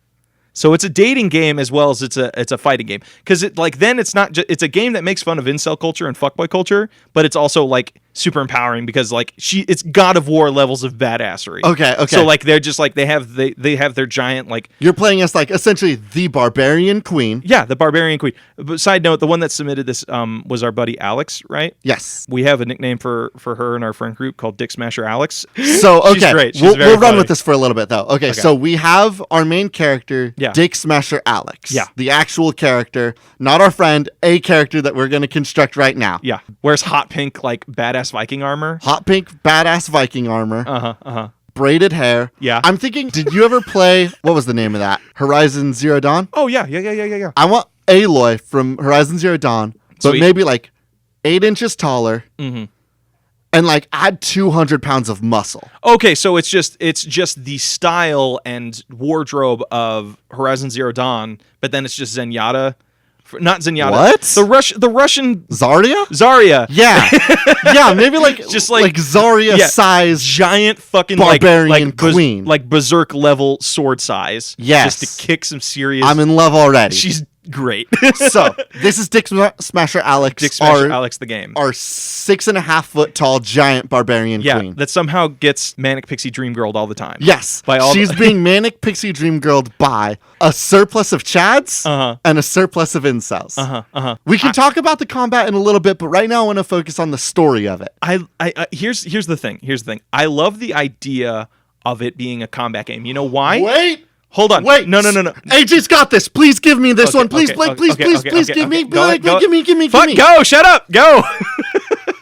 So it's a dating game as well as it's a fighting game, because it's not just, it's a game that makes fun of incel culture and fuckboy culture, but it's also like super empowering because it's God of War levels of badassery. Okay. So like they're just like they have their giant like, you're playing as like essentially the Barbarian Queen. Yeah, the Barbarian Queen. But side note, the one that submitted this was our buddy Alex, right? Yes. We have a nickname for her in our friend group called Dick Smasher Alex. So okay, She's great. We'll run with this for a little bit though. Okay, so we have our main character, Dick Smasher Alex. Yeah. The actual character, not our friend, a character that we're going to construct right now. Yeah. Wears hot pink like badass Viking armor. Hot pink badass Viking armor. Uh-huh. Braided hair. Yeah. I'm thinking, did you ever play, what was the name of that? Horizon Zero Dawn? Oh yeah. I want Aloy from Horizon Zero Dawn, but Sweet. maybe like 8 inches taller. Mm-hmm. And like add 200 pounds of muscle. Okay, so it's just the style and wardrobe of Horizon Zero Dawn, but then it's just Zenyatta. Not Zenyatta. What? The Russian Zarya? Yeah. Yeah, maybe like just like Zarya size giant fucking Barbarian Queen. Like berserk level sword size. Yes. Just to kick some serious. I'm in love already. She's great. So this is Dick Smasher Alex. Dick Smasher Alex the game. Our 6.5 foot tall giant Barbarian Queen. That somehow gets Manic Pixie Dream Girled all the time. Yes. She's being Manic Pixie Dream Girled by a surplus of Chads and a surplus of incels. We can talk about the combat in a little bit, but right now I want to focus on the story of it. Here's the thing. I love the idea of it being a combat game. You know why? Wait. Hold on. Wait. No. AJ's got this. Please give me this one. Please, Blake. Please give me. Blake, give me. Fuck, go. Shut up. Go.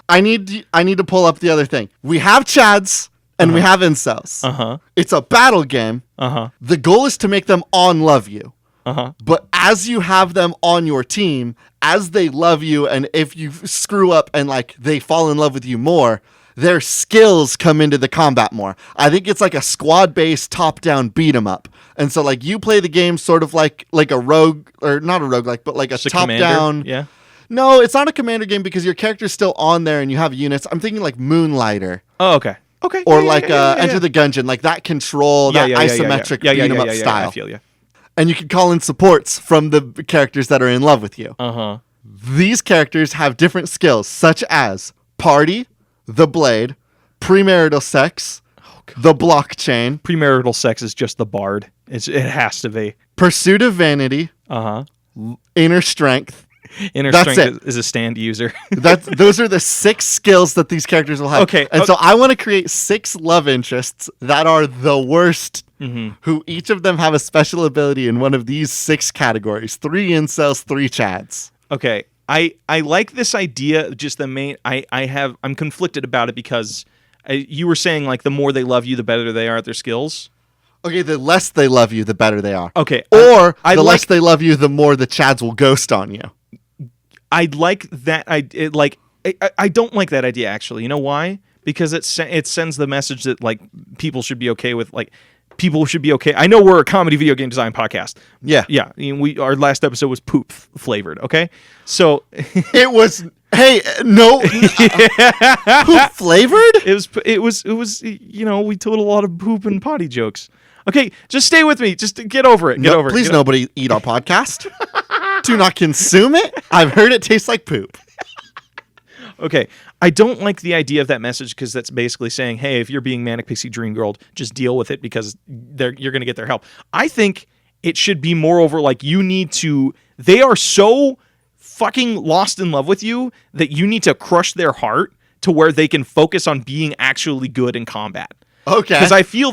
I need to pull up the other thing. We have Chads and we have incels. It's a battle game. The goal is to make them love you. But as you have them on your team, as they love you, and if you screw up and like they fall in love with you more, their skills come into the combat more. I think it's like a squad-based top-down beat-em-up. And so like you play the game sort of like a rogue, or not a roguelike, but like a top-down. Yeah. No, it's not a commander game because your character's still on there and you have units. I'm thinking like Moonlighter. Oh, okay. Okay. Or Enter the Gungeon, like that control, that isometric beat-em-up style. I feel you. And you can call in supports from the characters that are in love with you. These characters have different skills, such as Party, the Blade, Premarital Sex, the Blockchain. Premarital Sex is just the Bard. It has to be. Pursuit of Vanity, Inner Strength, Inner That's strength is a stand user. Those are the 6 skills that these characters will have. Okay, And so I want to create 6 love interests that are the worst, who each of them have a special ability in one of these 6 categories. 3 incels, 3 chads. Okay. I like this idea. Just the main. I'm conflicted about it because you were saying like the more they love you, the better they are at their skills. Okay, the less they love you, the better they are. Okay. Or the less they love you, the more the chads will ghost on you. I'd like that. I don't like that idea, actually. You know why? Because it sends the message that like people should be okay with like people should be okay. I know we're a comedy video game design podcast. Yeah. Yeah. Our last episode was poop flavored. Okay. So it was. Hey, no, poop flavored? It was. We told a lot of poop and potty jokes. Okay, just stay with me. Just get over it. Get over it. Please, nobody eat our podcast. Do not consume it. I've heard it tastes like poop. Okay, I don't like the idea of that message because that's basically saying, hey, if you're being Manic Pixie Dream Girl, just deal with it because you're going to get their help. I think it should be moreover like you need to. They are so fucking lost in love with you that you need to crush their heart to where they can focus on being actually good in combat. Okay. Because I feel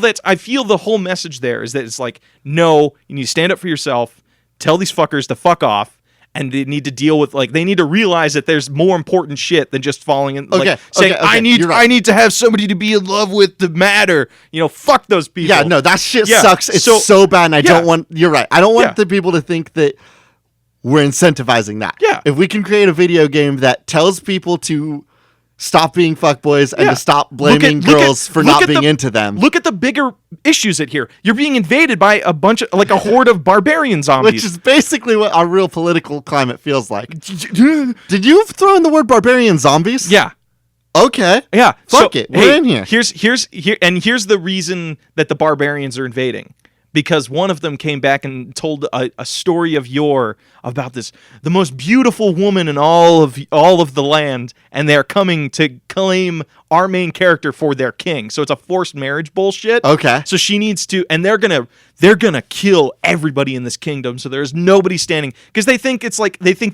the whole message there is that it's like, no, you need to stand up for yourself, tell these fuckers to fuck off, and they need to deal with they need to realize that there's more important shit than just falling in saying I need to have somebody to be in love with to matter. Fuck those people. Yeah, no, that shit sucks. It's so bad, and I don't want. You're right. I don't want the people to think that we're incentivizing that. Yeah. If we can create a video game that tells people to stop being fuckboys and to stop blaming girls for not being into them. Look at the bigger issues at here. You're being invaded by a bunch of a horde of barbarian zombies. Which is basically what our real political climate feels like. Did you throw in the word barbarian zombies? Yeah. Okay. Yeah. Fuck it. We're in here. Here's the reason that the barbarians are invading. Because one of them came back and told a story of yore about the most beautiful woman in all of the land, and they're coming to claim our main character for their king. So it's a forced marriage bullshit. Okay. So she needs to, and they're gonna kill everybody in this kingdom. So there's nobody standing because they think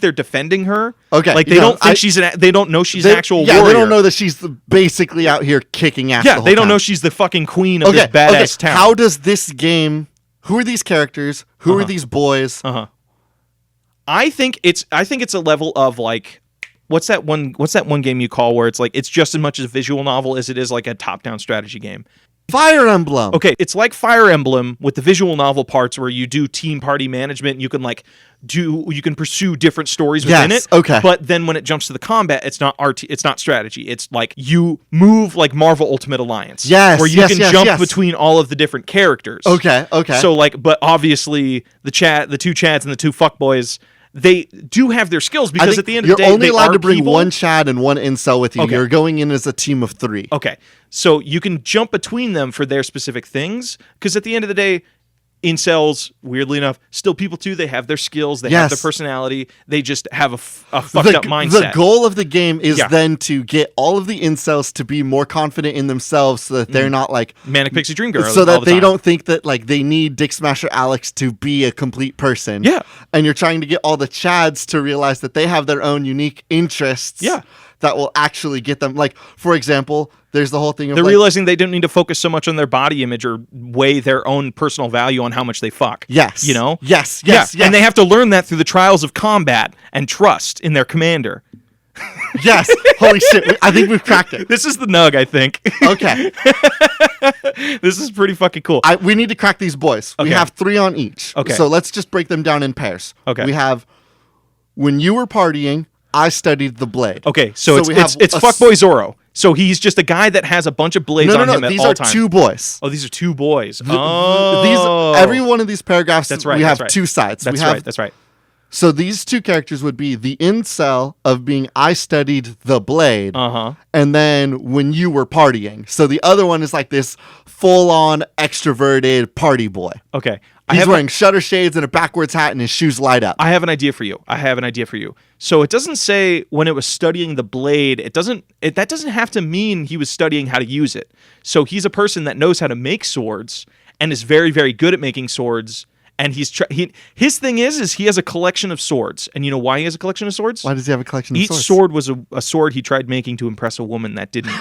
they're defending her. Okay. Like they don't think they don't know she's an actual warrior. They don't know that she's basically out here kicking ass. Yeah, they don't know she's the fucking queen of this badass town. How does this game? Who are these characters? Who are these boys? I think it's a level of like, what's that one game you call where it's like it's just as much a visual novel as it is like a top-down strategy game. Fire Emblem. Okay, it's like Fire Emblem with the visual novel parts where you do team party management. You can pursue different stories within it. Okay. But then when it jumps to the combat, it's not it's not strategy. It's like you move like Marvel Ultimate Alliance. Yes. Where you can jump between all of the different characters. Okay. So but obviously the two chads and the two fuckboys, they do have their skills because at the end of the day, you're only allowed to bring one Chad and one incel with you. Okay. You're going in as a team of 3. Okay. So you can jump between them for their specific things because at the end of the day, incels, weirdly enough, still people too. They have their skills. They have their personality. They just have a fucked up mindset. The goal of the game is then to get all of the incels to be more confident in themselves so that they're not like Manic Pixie Dream Girl. So that they don't think that like they need Dick Smasher Alex to be a complete person. Yeah. And you're trying to get all the Chads to realize that they have their own unique interests. Yeah. That will actually get them, like, for example, there's the whole thing of they're realizing they don't need to focus so much on their body image or weigh their own personal value on how much they fuck. Yes. You know? Yes. And they have to learn that through the trials of combat and trust in their commander. Yes. Holy shit. I think we've cracked it. This is the nug, I think. Okay. This is pretty fucking cool. We need to crack these boys. Okay. We have 3 on each. Okay. So let's just break them down in pairs. Okay. We have, when you were partying, I studied the blade. Okay, so it's fuckboy Zorro. So he's just a guy that has a bunch of blades on him at all times. These are 2 boys. Oh, these are 2 boys. Every one of these paragraphs, we have 2 sides. That's right. So these 2 characters would be the incel of being I studied the blade, and then when you were partying. So the other one is like this full-on extroverted party boy. Okay. He's wearing shutter shades and a backwards hat, and his shoes light up. I have an idea for you. So it doesn't say when it was studying the blade. That doesn't have to mean he was studying how to use it. So he's a person that knows how to make swords and is very, very good at making swords and his thing is he has a collection of swords. And you know why he has a collection of swords? Why does he have a collection of Each swords? sword was a sword he tried making to impress a woman that didn't.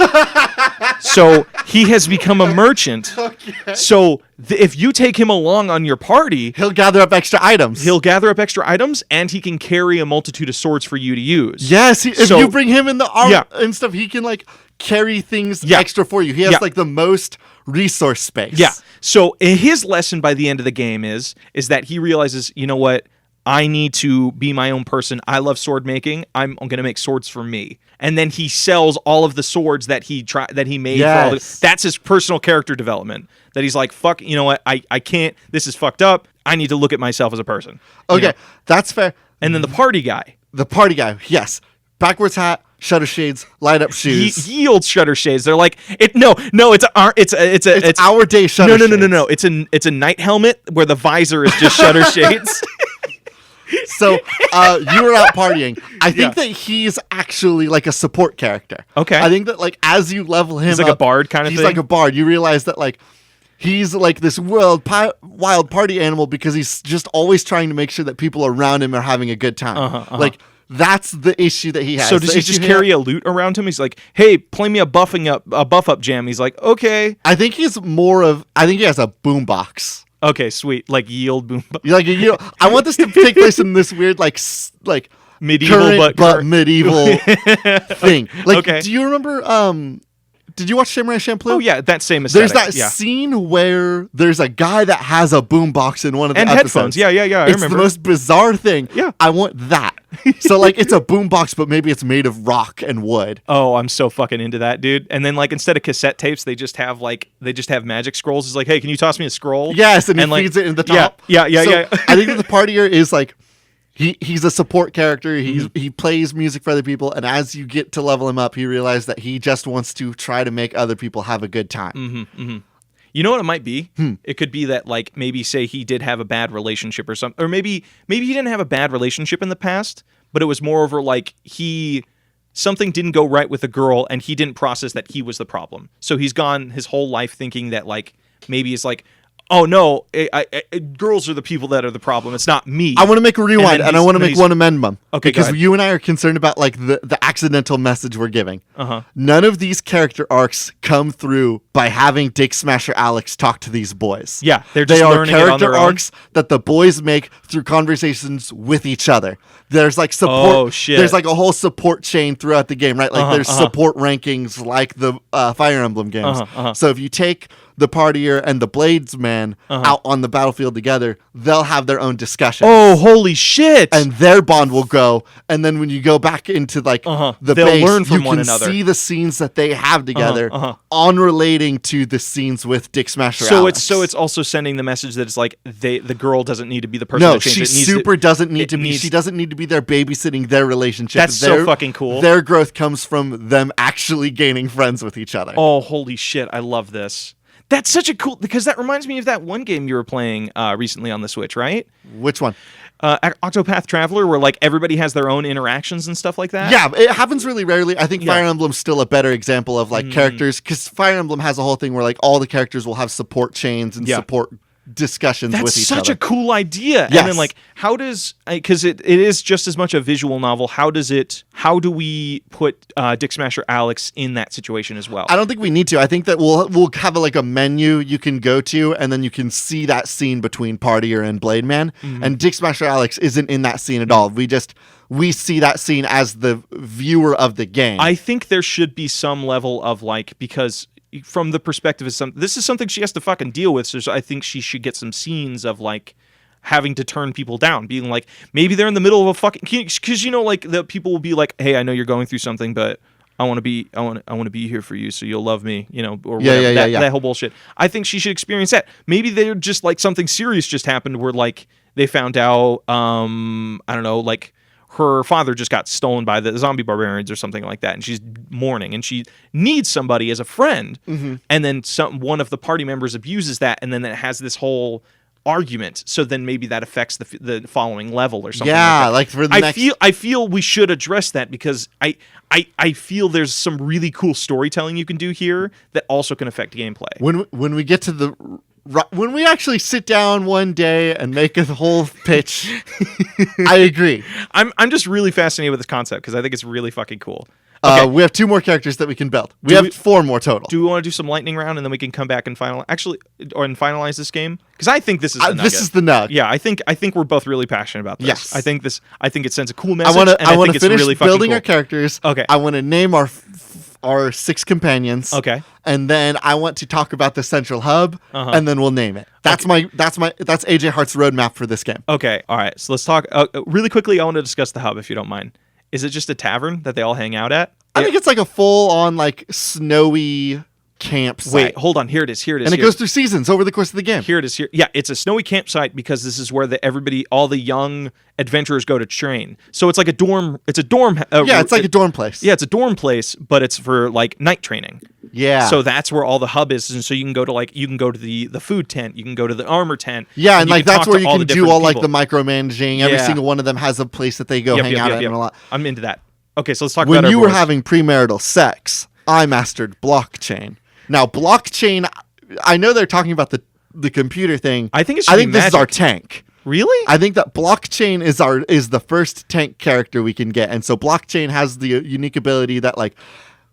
So he has become a merchant. Okay. So if you take him along on your party, He'll gather up extra items. And he can carry a multitude of swords for you to use. Yes, if you bring him in the arm and stuff, he can like carry things extra for you. He has like the most resource space. Yeah. So his lesson by the end of the game is that he realizes, you know what? I need to be my own person. I love sword making. I'm going to make swords for me. And then he sells all of the swords that he made. Yes. That's his personal character development. That he's like, fuck, you know what? I can't. This is fucked up. I need to look at myself as a person. Okay, that's fair. And then the party guy. Yes. Backwards hat, shutter shades, light up shoes. Ye old shutter shades. They're like, it's our day shutter shades. No. It's a night helmet where the visor is just shutter shades. So you were out partying. I think that he's actually like a support character. Okay. I think that like as you level him he's like up, a bard kind of thing. He's like a bard. You realize that like he's like this wild party animal because he's just always trying to make sure that people around him are having a good time. Like that's the issue that he has. So does he just carry a lute around him? He's like, hey, play me a buff up jam. He's like, okay. I think he has a boombox. Okay, sweet. Like yield boom. Like I want this to take place in this weird like medieval current, but medieval thing. Like, okay. Do you remember? Did you watch Samurai Champloo? Oh yeah, that same aesthetic. There's that scene where there's a guy that has a boombox in one of the episodes. Headphones. Yeah. I it's remember. The most bizarre thing. Yeah. I want that. So like it's a boombox, but maybe it's made of rock and wood. Oh, I'm so fucking into that, dude. And then like instead of cassette tapes, they just have magic scrolls. It's like, hey, can you toss me a scroll? Yes, and he feeds it in the top. Yeah. I think that the partier is like he's a support character. He plays music for other people, and as you get to level him up, he realizes that he just wants to try to make other people have a good time. You know what it might be? It could be that like maybe say he did have a bad relationship or something, or maybe he didn't have a bad relationship in the past, but it was more over like something didn't go right with a girl and he didn't process that he was the problem. So he's gone his whole life thinking that like maybe it's like, oh no, girls are the people that are the problem. It's not me. I want to make a rewind and I want to make one amendment. Okay, because you and I are concerned about like the accidental message we're giving. None of these character arcs come through by having Dick Smasher Alex talk to these boys. Yeah, they are character arcs that the boys make through conversations with each other. There's like support. Oh shit! There's like a whole support chain throughout the game, right? Like there's support rankings like the Fire Emblem games. So if you take the partier and the bladesman out on the battlefield together, they'll have their own discussions. Oh, holy shit! And their bond will go. And then when you go back into like the they'll base, learn from you one can another. see the scenes that they have together on relating to the scenes with Dick Smasher Alex. So it's also sending the message that it's like the girl doesn't need to be the person. No, that changes. she doesn't need to be. She doesn't need to be there babysitting their relationship. That's so fucking cool. Their growth comes from them actually gaining friends with each other. Oh, holy shit! I love this. That's such a cool, because that reminds me of that one game you were playing recently on the Switch, right? Which one? Octopath Traveler, where like everybody has their own interactions and stuff like that. Yeah, it happens really rarely. I think Fire Emblem's still a better example of like characters, because Fire Emblem has a whole thing where like all the characters will have support chains and support discussions with each other. That's such a cool idea. Yes. And then like how does, because it is just as much a visual novel, how do we put Dick Smasher Alex in that situation as well? I don't think we need to. I think that we'll have like a menu you can go to, and then you can see that scene between Partier and Blademan. And Dick Smasher Alex isn't in that scene at all. We see that scene as the viewer of the game. I think there should be some level of like, because from the perspective of this is something she has to fucking deal with, so I think she should get some scenes of like having to turn people down, being like, maybe they're in the middle of a fucking, because you know, like the people will be like, hey, I know you're going through something, but I want to be here for you, so you'll love me, you know, or whatever. That whole bullshit. I think she should experience that. Maybe they're just like something serious just happened where like they found out, I don't know, like her father just got stolen by the zombie barbarians or something like that, and she's mourning, and she needs somebody as a friend, and then one of the party members abuses that, and then it has this whole argument. So then maybe that affects the following level or something. Yeah, like for the I feel we should address that, because I feel there's some really cool storytelling you can do here that also can affect gameplay. When we get to the when we actually sit down one day and make a whole pitch, I agree. I'm just really fascinated with this concept because I think it's really fucking cool. Okay. We have 2 more characters that we can build. We have 4 more total. Do we want to do some lightning round and then we can come back and finalize this game? Because I think this is the nugget. This is the nug. Yeah, I think we're both really passionate about this. Yes. I think it sends a cool message. I want to it's finish really fucking building cool. our characters. Okay. I want to name our 6 companions. Okay. And then I want to talk about the central hub, and then we'll name it. That's AJ Hart's roadmap for this game. Okay. All right. So let's talk really quickly. I want to discuss the hub, if you don't mind. Is it just a tavern that they all hang out at? I think it's like a full-on like snowy campsite. Wait, hold on. Here it is. And it goes through seasons over the course of the game. Here it is. Yeah, it's a snowy campsite because this is where all the young adventurers go to train. So it's like a dorm. It's a dorm. It's like a dorm place. Yeah, it's a dorm place, but it's for like night training. Yeah. So that's where all the hub is, and so you can go to the food tent, you can go to the armor tent. Yeah, and like that's where you can do all like the people. micromanaging. Every single one of them has a place that they go hang out at and a lot. I'm into that. Okay, so let's talk when about you were having premarital sex, I mastered blockchain. Now, blockchain, I know they're talking about the computer thing. I think this is our tank. Really? I think that blockchain is the first tank character we can get, and so blockchain has the unique ability that like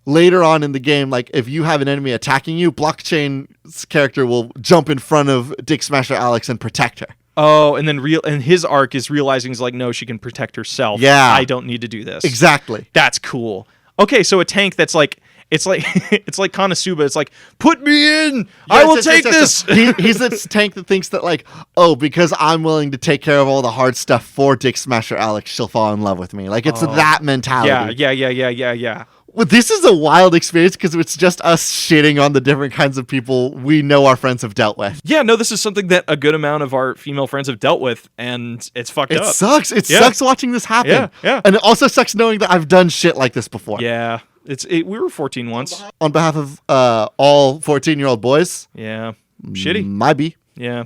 later on in the game, like if you have an enemy attacking you, blockchain's character will jump in front of Dick Smasher Alex and protect her. Oh, and then his arc is realizing no, she can protect herself. Yeah. I don't need to do this. Exactly. That's cool. Okay, so a tank that's like it's like Konosuba. It's like, put me in. I will take this. He's this tank that thinks that like, oh, because I'm willing to take care of all the hard stuff for Dick Smasher Alex, she'll fall in love with me. Like it's that mentality. Yeah. Well, this is a wild experience because it's just us shitting on the different kinds of people we know our friends have dealt with. Yeah, no, this is something that a good amount of our female friends have dealt with, and it's fucked up. It sucks. It sucks watching this happen. Yeah. And it also sucks knowing that I've done shit like this before. Yeah. We were 14 once. On behalf of all 14-year-old boys. Yeah. Shitty. Might be. Yeah.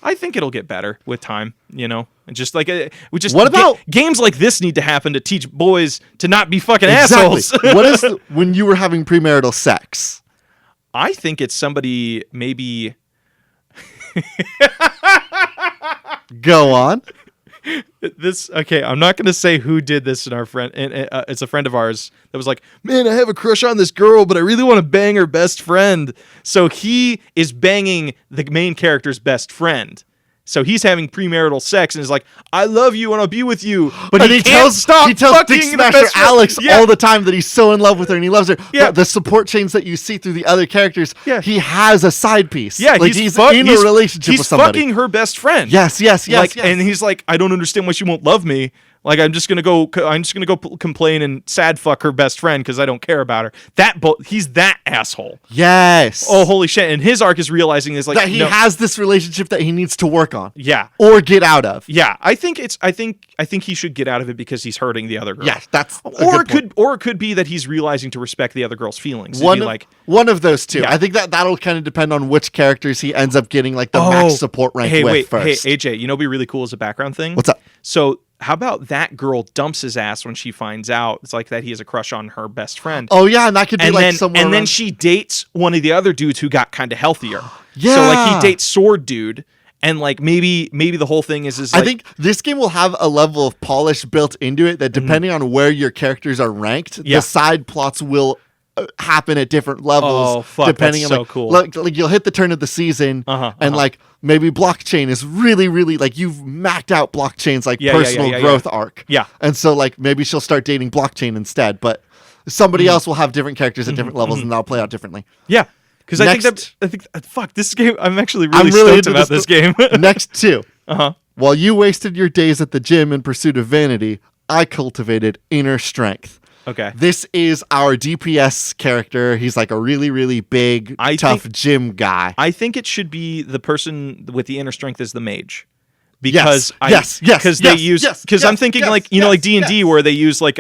I think it'll get better with time, And just like what about games like this need to happen to teach boys to not be fucking assholes. What is when you were having premarital sex? I think it's somebody maybe. Go on. I'm not going to say who did this in our friend. It's a friend of ours that was like, man, I have a crush on this girl, but I really want to bang her best friend. So he is banging the main character's best friend. So he's having premarital sex and is like, I love you and I'll be with you. But he tells Dick Smasher Alex all the time that he's so in love with her and he loves her. Yeah. But the support chains that you see through the other characters, he has a side piece. Yeah, like he's in a relationship with somebody. He's fucking her best friend. Yes. And he's like, I don't understand why she won't love me. Like I'm just gonna go complain and sad fuck her best friend because I don't care about her. He's that asshole. Yes. Oh holy shit! And his arc is realizing is like that he has this relationship that he needs to work on. Yeah. Or get out of. Yeah. I think he should get out of it because he's hurting the other girl. Yes, that's it could be that he's realizing to respect the other girl's feelings. One of those two. Yeah. I think that'll kind of depend on which characters he ends up getting like the max support rank first. Hey AJ, what'd be really cool as a background thing? What's up? So how about that girl dumps his ass when she finds out it's like that he has a crush on her best friend? Oh yeah, and that could be somewhere. And then she dates one of the other dudes who got kind of healthier. Yeah. So like he dates Sword Dude, and like maybe the whole thing is like, I think this game will have a level of polish built into it that depending on where your characters are ranked, the side plots will happen at different levels. Oh fuck, depending that's on so cool. Like you'll hit the turn of the season, and like maybe blockchain is really, really like you've mapped out blockchain's like personal growth arc. Yeah, and so like maybe she'll start dating blockchain instead, but somebody else will have different characters at different levels, and that'll play out differently. Yeah, because I think fuck this game. I'm actually really stoked about this game. Next two. While you wasted your days at the gym in pursuit of vanity, I cultivated inner strength. Okay. This is our DPS character. He's like a really, really big, tough gym guy. I think it should be the person with the inner strength is the mage. Because I'm thinking like D&D where they use like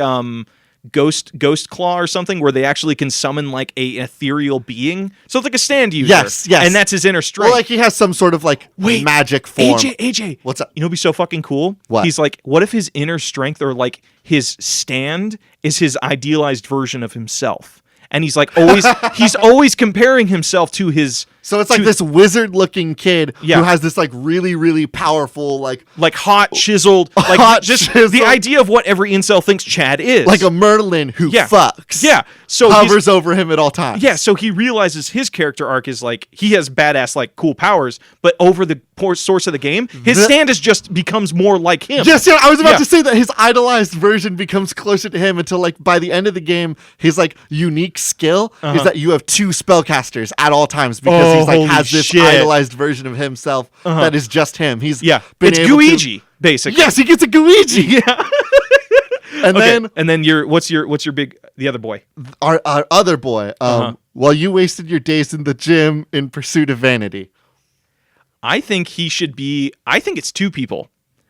Ghost Claw or something where they actually can summon like a ethereal being. So it's like a stand user. Yes. And that's his inner strength. Well, like he has some sort of like magic form. AJ. What's up? You know what'd be so fucking cool? What? He's like, what if his inner strength or like his stand is his idealized version of himself? And he's like always he's always comparing himself to his So it's like this wizard-looking kid Yeah. who has this like really, really powerful like hot chiseled, like Hot just chiseled. the idea of what every incel thinks Chad is, like a Merlin who Yeah. fucks. yeah. So Hovers over him at all times. yeah, so he realizes his character arc is like he has badass like cool powers, but over the source of the game, his stand is just becomes more like him. Yes, yeah, I was about Yeah. to say that his idolized version becomes closer to him until like by the end of the game, his like unique skill is that you have 2 spellcasters at all times because he's like holy has this shit. idolized version of himself that is just him. He's been it's able Guiji basically. Yes, he gets a Guiji. Yeah. And then and then what's your big the other boy? our other boy, while you wasted your days in the gym in pursuit of vanity. I think he should be. I think it's 2 people.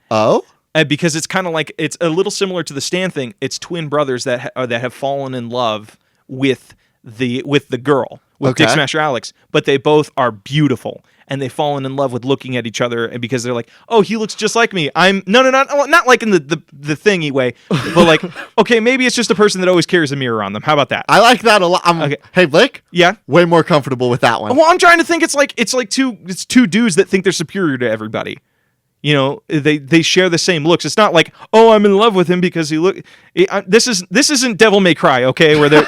Oh? Because it's kind of like it's a little similar to the Stan thing. It's twin brothers that have fallen in love with the girl, with Dick Okay. Smasher Alex, but they both are beautiful and they've fallen in love with looking at each other, and because they're like, oh, he looks just like me. I'm not like in the thingy way, but like, okay, maybe it's just a person that always carries a mirror on them. How about that? I like that a lot. Okay. Hey, Blake? Yeah. Way more comfortable with that one. Well, I'm trying to think. It's like two dudes that think they're superior to everybody. You know, they share the same looks. It's not like, oh, I'm in love with him because he look. This isn't Devil May Cry, okay? Where they're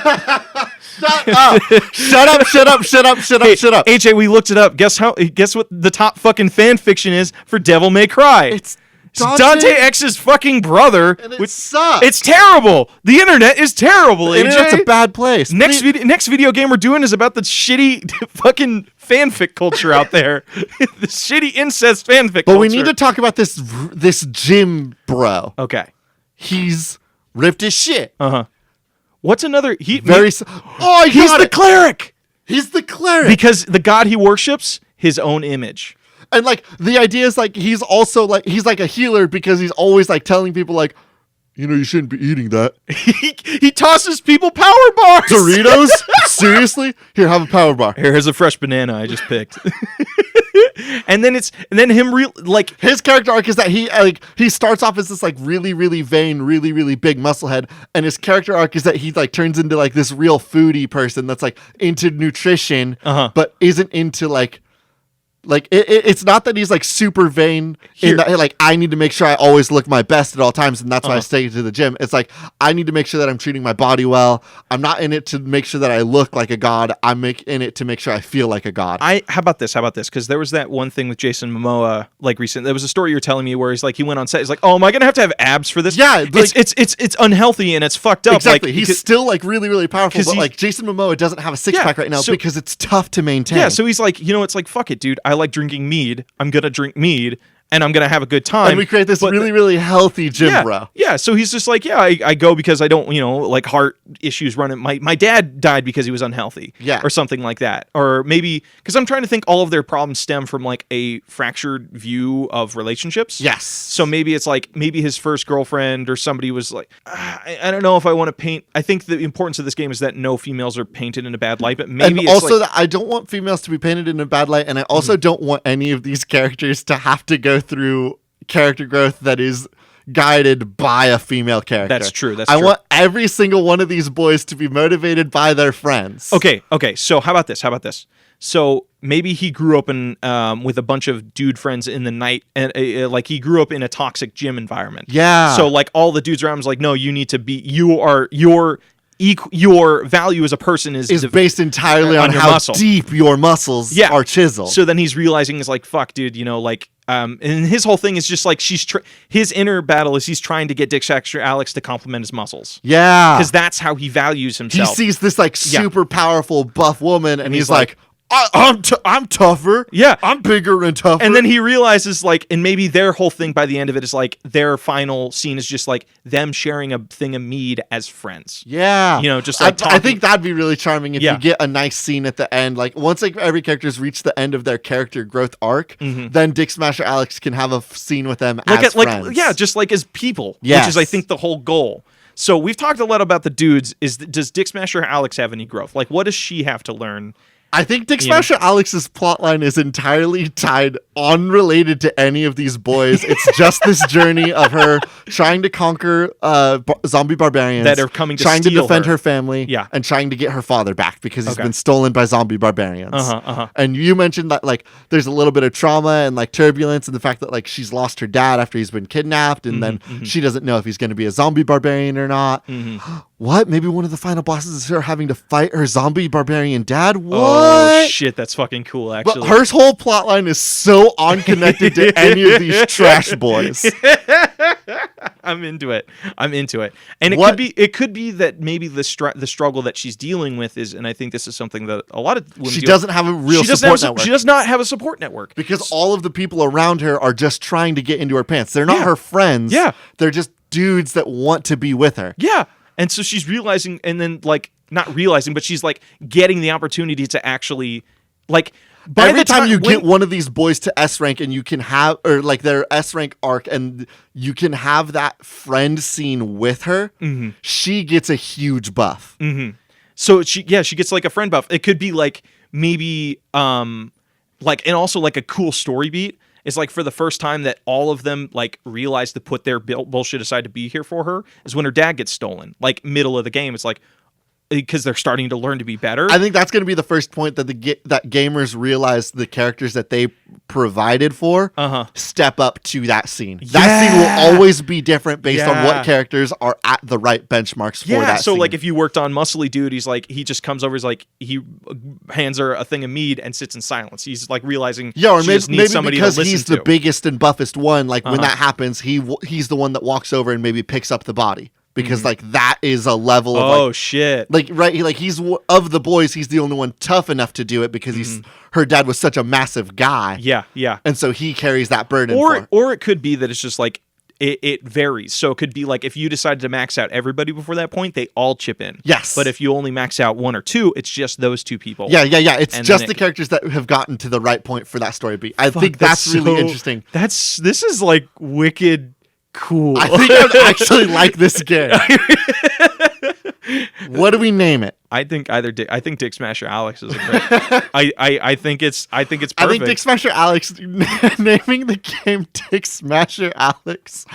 Shut up! Shut up! Shut up! Shut up! Shut up! Shut up! AJ, we looked it up. Guess what the top fucking fan fiction is for Devil May Cry? It's Dante X's fucking brother. And it sucks. It's terrible. The internet is terrible, AJ. Internet's a bad place. Next video game we're doing is about the shitty fucking fanfic culture out there. The shitty incest fanfic culture. But we need to talk about this gym bro. Okay. He's ripped as shit. What's another? He's He's the cleric. He's the cleric. Because the god he worships, his own image. And like the idea is like he's also like he's like a healer because he's always like telling people like, you know, you shouldn't be eating that. He tosses people power bars. Doritos? Seriously? Here, have a power bar. Here's a fresh banana I just picked. and then him like his character arc is that he starts off as this like really, really vain, really, really big musclehead, and his character arc is that he like turns into like this real foodie person that's like into nutrition, but isn't into like it's not that he's like super vain in that like I need to make sure I always look my best at all times, and that's why I stay to the gym. It's like I need to make sure that I'm treating my body well. I'm not in it to make sure that I look like a god. I'm in it to make sure I feel like a god. How about this? Because there was that one thing with Jason Momoa like recently. There was a story you were telling me where he's like he went on set. He's like, oh, am I gonna have to have abs for this? Yeah, like, it's unhealthy and it's fucked up. Exactly. Like, he's still like really, really powerful, but like Jason Momoa doesn't have a six pack right now because it's tough to maintain. Yeah, so he's like, it's like fuck it, dude. I like drinking mead. I'm gonna drink mead and I'm gonna have a good time. And we create this really, really healthy gym bro. Yeah, so he's just like, I go because I don't, like heart issues running. My dad died because he was unhealthy. Yeah. Or something like that. Or maybe, because I'm trying to think all of their problems stem from like a fractured view of relationships. Yes. So maybe it's like, maybe his first girlfriend or somebody was like, I don't know if I want to paint. I think the importance of this game is that no females are painted in a bad light, but maybe and it's also like, that I don't want females to be painted in a bad light, and I also don't want any of these characters to have to go through character growth that is guided by a female character. That's true. I want every single one of these boys to be motivated by their friends. Okay. So how about this? So maybe he grew up in with a bunch of dude friends in the night, and like he grew up in a toxic gym environment. Yeah. So like all the dudes around was like, no, you need to be. Your value as a person is based entirely on your how muscle. deep your muscles are chiseled. So then he's realizing is like, fuck, dude, and his whole thing is just like his inner battle is he's trying to get Dick Smasher Alex to compliment his muscles. Yeah. Because that's how he values himself. He sees this like super powerful buff woman, and he's like, I'm tougher. Yeah. I'm bigger and tougher. And then he realizes like, and maybe their whole thing by the end of it is like their final scene is just like them sharing a thing of mead as friends. Yeah. Just like I think that'd be really charming if Yeah. you get a nice scene at the end. Like once like every character's reached the end of their character growth arc, then Dick Smasher Alex can have a scene with them as friends. Just like as people, Yes. which is I think the whole goal. So we've talked a lot about the dudes. Does Dick Smasher Alex have any growth? Like what does she have to learn I think Dick Smasher Alex's plotline is entirely tied, unrelated to any of these boys. It's just this journey of her trying to conquer zombie barbarians that are coming to trying to steal defend her family, Yeah. and trying to get her father back because he's been stolen by zombie barbarians. And you mentioned that like there's a little bit of trauma and like turbulence, and the fact that like she's lost her dad after he's been kidnapped, and then she doesn't know if he's going to be a zombie barbarian or not. What? Maybe one of the final bosses is her having to fight her zombie barbarian dad? What? Oh, shit. That's fucking cool, actually. But her whole plotline is so unconnected to any of these trash boys. I'm into it. And it could be that maybe the struggle that she's dealing with is, and I think this is something that a lot of women She doesn't have a real support network. She does not have a support network. Because all of the people around her are just trying to get into her pants. They're not her friends. Yeah. They're just dudes that want to be with her. Yeah. And so she's realizing, and then like not realizing, but she's like getting the opportunity to actually like by the time you get one of these boys to S rank and you can have, or like their S rank arc, and you can have that friend scene with her, she gets a huge buff. So she gets like a friend buff. It could be like maybe like, and also like a cool story beat. It's like for the first time that all of them like realize to put their bullshit aside to be here for her is when her dad gets stolen. Like middle of the game, it's like because they're starting to learn to be better. I think that's going to be the first point that that gamers realize the characters that they provided for step up to that scene. That scene will always be different based on what characters are at the right benchmarks for that so scene. like if you worked on Muscly Dude, he's like, he just comes over, he's like, he hands her a thing of mead and sits in silence. He's like realizing or she maybe, just needs somebody because to listen he's to. the biggest and buffest one, like when that happens, he's the one that walks over and maybe picks up the body. Because like that is a level of shit. Like right, he's of the boys, he's the only one tough enough to do it because her dad was such a massive guy. Yeah. And so he carries that burden. Or it could be that it's just like it varies. So it could be like if you decided to max out everybody before that point, they all chip in. Yes. But if you only max out one or two, it's just those two people. Yeah. It's just the characters that have gotten to the right point for that story beat. I think that's really interesting. This is like wicked cool. I think I'd actually like this game. What do we name it? I think Dick Smasher Alex is a great. I think it's perfect. I think Dick Smasher Alex naming the game Dick Smasher Alex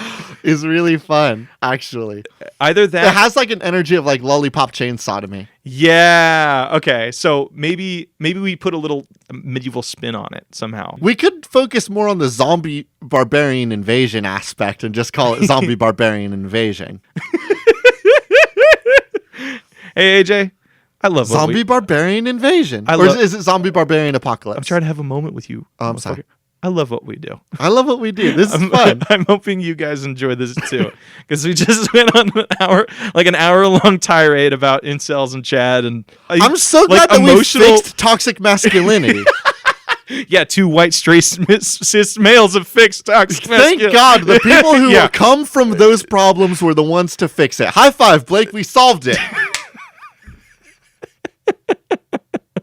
is really fun. Actually, either that it has like an energy of like Lollipop Chainsaw to me. Yeah. Okay. So maybe we put a little medieval spin on it somehow. We could focus more on the zombie barbarian invasion aspect and just call it zombie barbarian invasion. Hey AJ, I love zombie barbarian invasion. Is it zombie barbarian apocalypse? I'm trying to have a moment with you. Oh, I'm sorry. I love what we do. I love what we do. This is fun. I'm hoping you guys enjoy this too, because we just went on an hour long tirade about incels and Chad, and I'm so glad that we fixed toxic masculinity. Yeah, 2 white straight cis males have fixed toxic masculinity. Thank God, the people who come from those problems were the ones to fix it. High five, Blake. We solved it.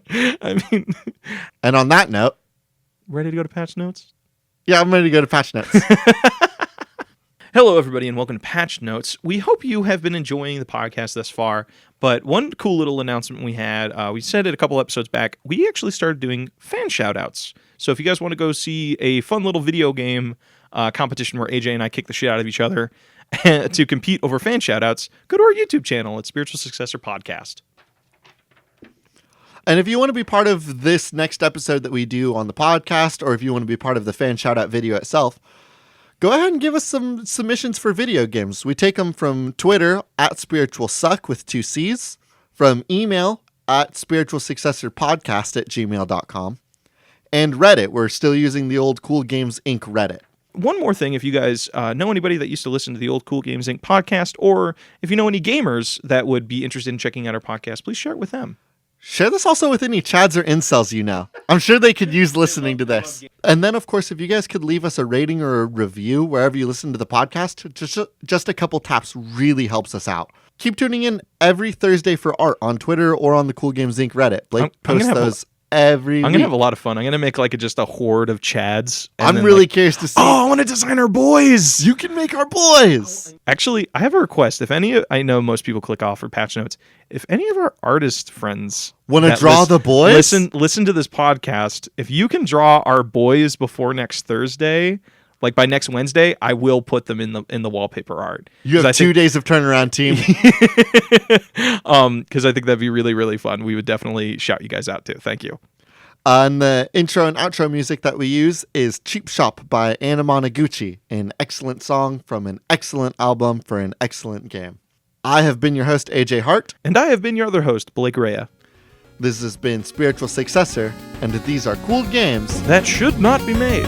I mean, and on that note, ready to go to patch notes? Yeah, I'm ready to go to patch notes. Hello, everybody, and welcome to Patch Notes. We hope you have been enjoying the podcast thus far, but one cool little announcement we had, we said it a couple episodes back, we actually started doing fan shoutouts. So if you guys want to go see a fun little video game competition where AJ and I kick the shit out of each other to compete over fan shoutouts, go to our YouTube channel at Spiritual Successor Podcast. And if you want to be part of this next episode that we do on the podcast, or if you want to be part of the fan shoutout video itself, go ahead and give us some submissions for video games. We take them from Twitter at SpiritualSuck with 2 C's, from email at spiritualsuccessorpodcast@gmail.com, and Reddit. We're still using the old Cool Games Inc. Reddit. One more thing, if you guys know anybody that used to listen to the old Cool Games Inc. podcast, or if you know any gamers that would be interested in checking out our podcast, please share it with them. Share this also with any Chads or incels you know. I'm sure they could use listening to this. And then, of course, if you guys could leave us a rating or a review wherever you listen to the podcast, just a couple taps really helps us out. Keep tuning in every Thursday for art on Twitter or on the Cool Games Inc. Reddit. Blake posts those every I'm week. gonna have a lot of fun. I'm gonna make like just a horde of Chads. And I'm then, really like, curious to see. oh, I want to design our boys. You can make our boys. Actually, I have a request. If any, I know most people click off for patch notes. If any of our artist friends Want to that draw the boys? listen to this podcast. If you can draw our boys before next Thursday, like by next Wednesday, I will put them in the wallpaper art. You have 2 days of turnaround, team. Because I think that'd be really, really fun. We would definitely shout you guys out too. Thank you. And the intro and outro music that we use is Cheap Shop by Anna Monoguchi, an excellent song from an excellent album for an excellent game. I have been your host, AJ Hart. And I have been your other host, Blake Rea. This has been Spiritual Successor, and these are cool games that should not be made.